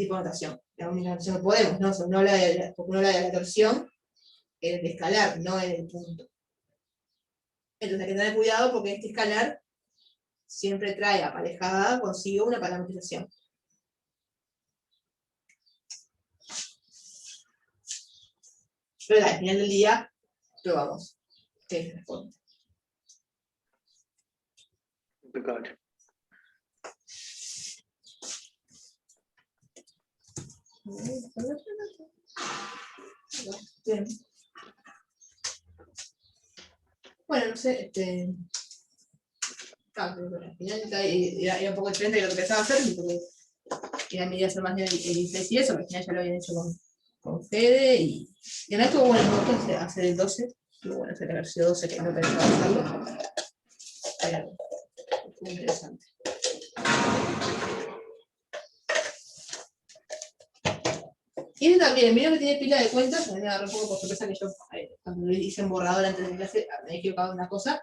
notación. La única notación que podemos, ¿no? Porque uno habla de la torsión en el escalar, no en el punto. Entonces hay que tener cuidado porque este escalar siempre trae aparejada consigo una parametrización. Pero al final del día, probamos. ¿Qué responde? Impecable. Bien. Bueno, no sé, al final era un poco diferente de lo que pensaba hacer, porque era mi idea hacer más de 16 y eso, pero al final ya lo habían hecho con Fede, y además estuvo bueno, me gustó hacer el 12, estuvo bueno hacer el ejercicio 12 que no pensaba hacerlo, era muy interesante. Y este también, mira que tiene pila de cuentas, me agarró un poco por sorpresa que yo, cuando lo hice en borrador antes de clase, me he equivocado en una cosa,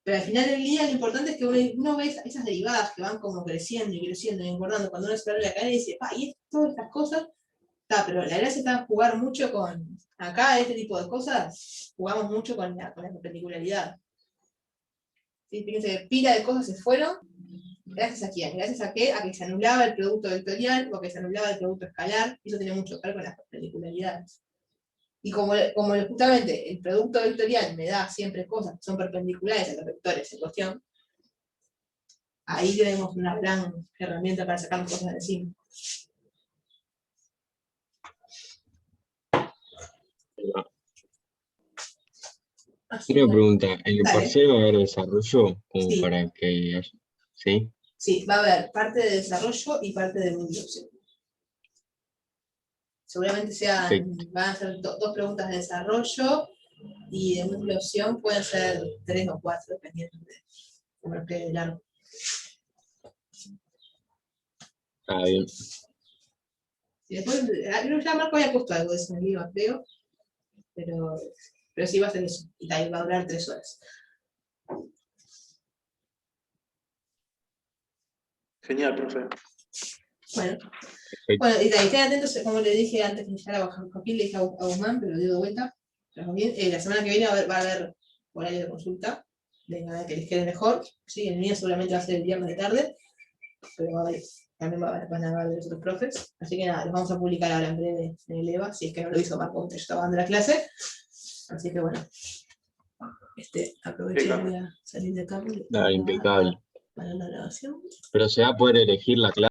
pero al final del día lo importante es que uno ve esas derivadas que van como creciendo y engordando, cuando uno se ve la cadena y dice, y todas estas cosas, pero la gracia está en jugar mucho con, acá este tipo de cosas, jugamos mucho con la perpendicularidad. ¿Sí? Fíjense que pila de cosas se fueron, ¿gracias a quién? ¿Gracias a qué? A que se anulaba el producto vectorial o que se anulaba el producto escalar, y eso tiene mucho que ver con las perpendicularidades. Y como justamente el producto vectorial me da siempre cosas que son perpendiculares a los vectores en cuestión, ahí tenemos una gran herramienta para sacar cosas de encima. Una pregunta, ¿en el Dale. parcial va a haber desarrollo como Sí. para que haya? ¿Sí? Sí, va a haber parte de desarrollo y parte de biopsia. Seguramente van a ser dos preguntas de desarrollo y de múltiple opción pueden ser 3 o 4, dependiendo de cómo nos quede de largo. Está bien. Y después, ya Marco había puesto algo de eso en el libro, creo, pero sí va a ser eso, y ahí va a durar 3 horas. Genial, profe. Bueno, y estén atentos, como le dije antes de iniciar a Joaquín, le dije a Guzmán, pero lo digo de vuelta. La semana que viene va a haber horario de consulta, de nada que les quede mejor. Sí, el mío seguramente va a ser el viernes de tarde, pero también van a haber de los otros profes. Así que nada, los vamos a publicar ahora en breve en el EVA, si es que no lo hizo Marco mientras yo estaba dando la clase. Así que bueno, aproveché y voy a salir de acá Impecable. para la grabación. Pero se va a poder elegir la clase.